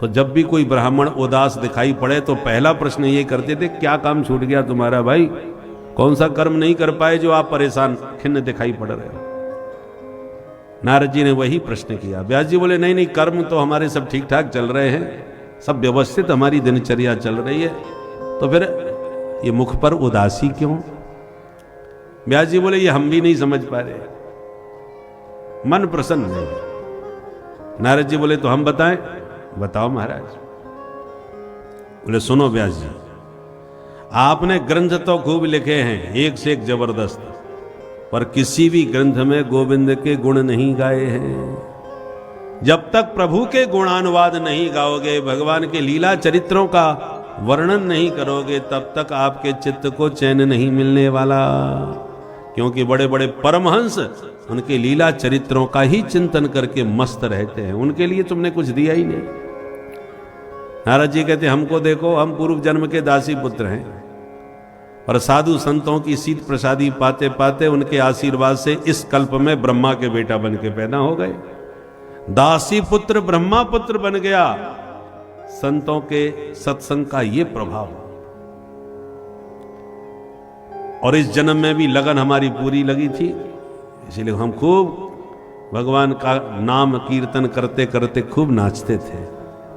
तो जब भी कोई ब्राह्मण उदास दिखाई पड़े तो पहला प्रश्न ये करते थे, क्या काम छूट गया तुम्हारा भाई, कौन सा कर्म नहीं कर पाए जो आप परेशान खिन्न दिखाई पड़ रहे हो। नारद जी ने वही प्रश्न किया। व्यास जी बोले, नहीं नहीं, कर्म तो हमारे सब ठीक ठाक चल रहे हैं, सब व्यवस्थित हमारी दिनचर्या चल रही है, तो फिर ये मुख पर उदासी क्यों। व्यास जी बोले, ये हम भी नहीं समझ पा रहे, मन प्रसन्न नहीं। नारद जी बोले, तो हम बताएं। बताओ महाराज। बोले, सुनो व्यास जी, आपने ग्रंथ तो खूब लिखे हैं, एक से एक जबरदस्त, पर किसी भी ग्रंथ में गोविंद के गुण नहीं गाए हैं। जब तक प्रभु के गुणानुवाद नहीं गाओगे, भगवान के लीला चरित्रों का वर्णन नहीं करोगे, तब तक आपके चित्त को चैन नहीं मिलने वाला। क्योंकि बड़े बड़े परमहंस उनके लीला चरित्रों का ही चिंतन करके मस्त रहते हैं, उनके लिए तुमने कुछ दिया ही नहीं। नारद जी कहते, हमको देखो, हम पूर्व जन्म के दासी पुत्र हैं, और साधु संतों की शीत प्रसादी पाते पाते उनके आशीर्वाद से इस कल्प में ब्रह्मा के बेटा बन के पैदा हो गए। दासी पुत्र ब्रह्मा पुत्र बन गया। संतों के सत्संग का ये प्रभाव, और इस जन्म में भी लगन हमारी पूरी लगी थी, इसीलिए हम खूब भगवान का नाम कीर्तन करते करते खूब नाचते थे।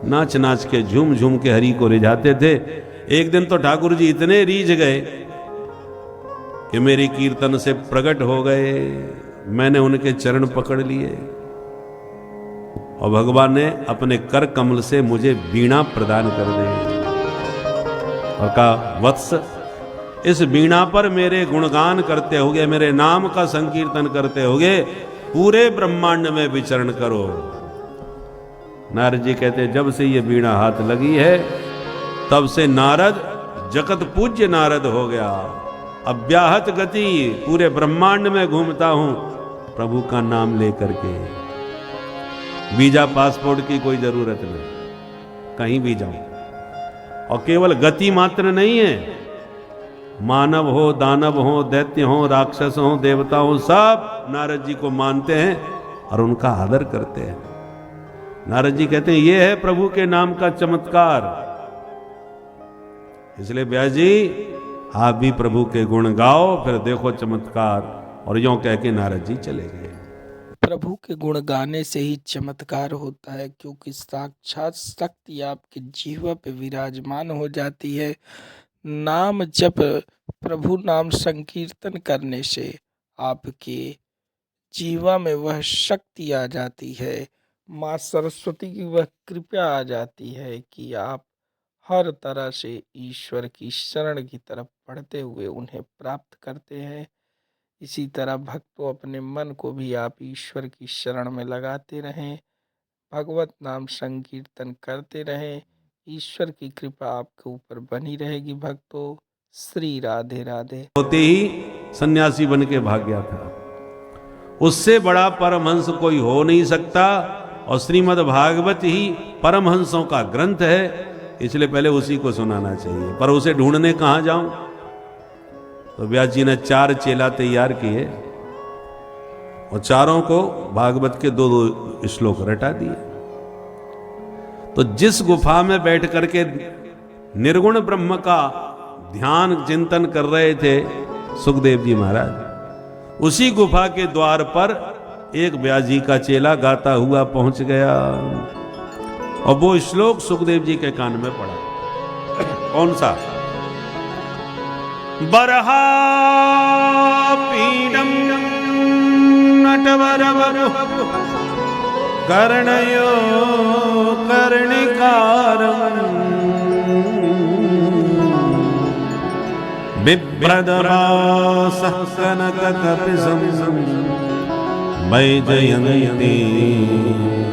नाच नाच के झूम झूम के हरि को रिझाते थे। एक दिन तो ठाकुर जी इतने रीझ गए कि मेरी कीर्तन से प्रकट हो गए। मैंने उनके चरण पकड़ लिए और भगवान ने अपने कर कमल से मुझे वीणा प्रदान कर दी और कहा, वत्स, इस वीणा पर मेरे गुणगान करते होगे, मेरे नाम का संकीर्तन करते होगे, पूरे ब्रह्मांड में विचरण करो। नारद जी कहते, जब से ये वीणा हाथ लगी है तब से नारद जगत पूज्य नारद हो गया। अव्याहत गति पूरे ब्रह्मांड में घूमता हूं प्रभु का नाम लेकर के। वीजा पासपोर्ट की कोई जरूरत नहीं, कहीं भी जाऊं। और केवल गति मात्र नहीं है, मानव हो, दानव हो, दैत्य हो, राक्षस हो, देवता हो, सब नारद जी को मानते हैं और उनका आदर करते हैं। नारद जी कहते हैं, ये है प्रभु के नाम का चमत्कार। इसलिए व्यास जी, आप भी प्रभु के गुण गाओ, फिर देखो चमत्कार। और यूं कह के नारद जी चले गए। प्रभु के गुण गाने से ही चमत्कार होता है, क्योंकि साक्षात शक्ति आपके जीवा पे विराजमान हो जाती है। नाम जप, प्रभु नाम संकीर्तन करने से आपके जीवा में वह शक्ति आ जाती है। माँ सरस्वती की वह कृपा आ जाती है कि आप हर तरह से ईश्वर की शरण की तरफ बढ़ते हुए उन्हें प्राप्त करते हैं। इसी तरह भक्तों, अपने मन को भी आप ईश्वर की शरण में लगाते रहें, भगवत नाम संकीर्तन करते रहें। ईश्वर की कृपा आपके ऊपर बनी रहेगी भक्तों। श्री राधे राधे। होते ही सन्यासी बन के भाग गया था। उससे बड़ा परमहंस कोई हो नहीं सकता, और श्रीमद् भागवत ही परमहंसों का ग्रंथ है, इसलिए पहले उसी को सुनाना चाहिए। पर उसे ढूंढने कहां जाऊं? तो व्यास जी ने 4 चेला तैयार किए और चारों को भागवत के 2-2 श्लोक रटा दिए। तो जिस गुफा में बैठ करके निर्गुण ब्रह्म का ध्यान चिंतन कर रहे थे सुखदेव जी महाराज, उसी गुफा के द्वार पर एक व्यास जी का चेला गाता हुआ पहुंच गया, और वो श्लोक सुखदेव जी के कान में पड़ा। कौन सा? बरहा पीडम नटवरव कर्णयो कर्णिकारम् बिभ्रदवासः कनककपिशं वैजयन्ती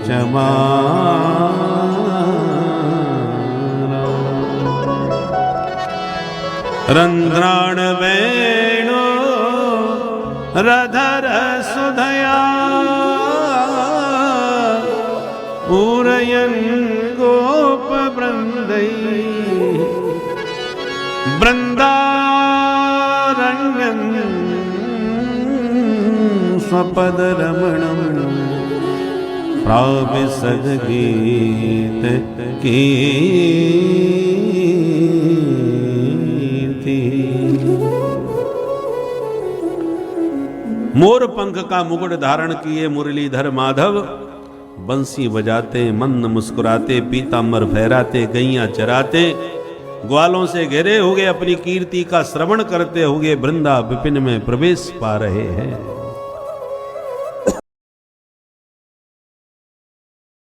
च रंध्राण वेणु रधर सुधया पूरयन् गोप वृंदै वृंदारण्यं स्वपद रमणं प्राविशद गीत मोर पंख का मुकुट धारण किए मुरलीधर माधव, बंसी बजाते मंद मुस्कुराते, पीतांबर फहराते, गैया चराते, ग्वालों से घिरे हुए अपनी कीर्ति का श्रवण करते हुए वृंदा विपिन में प्रवेश पा रहे हैं।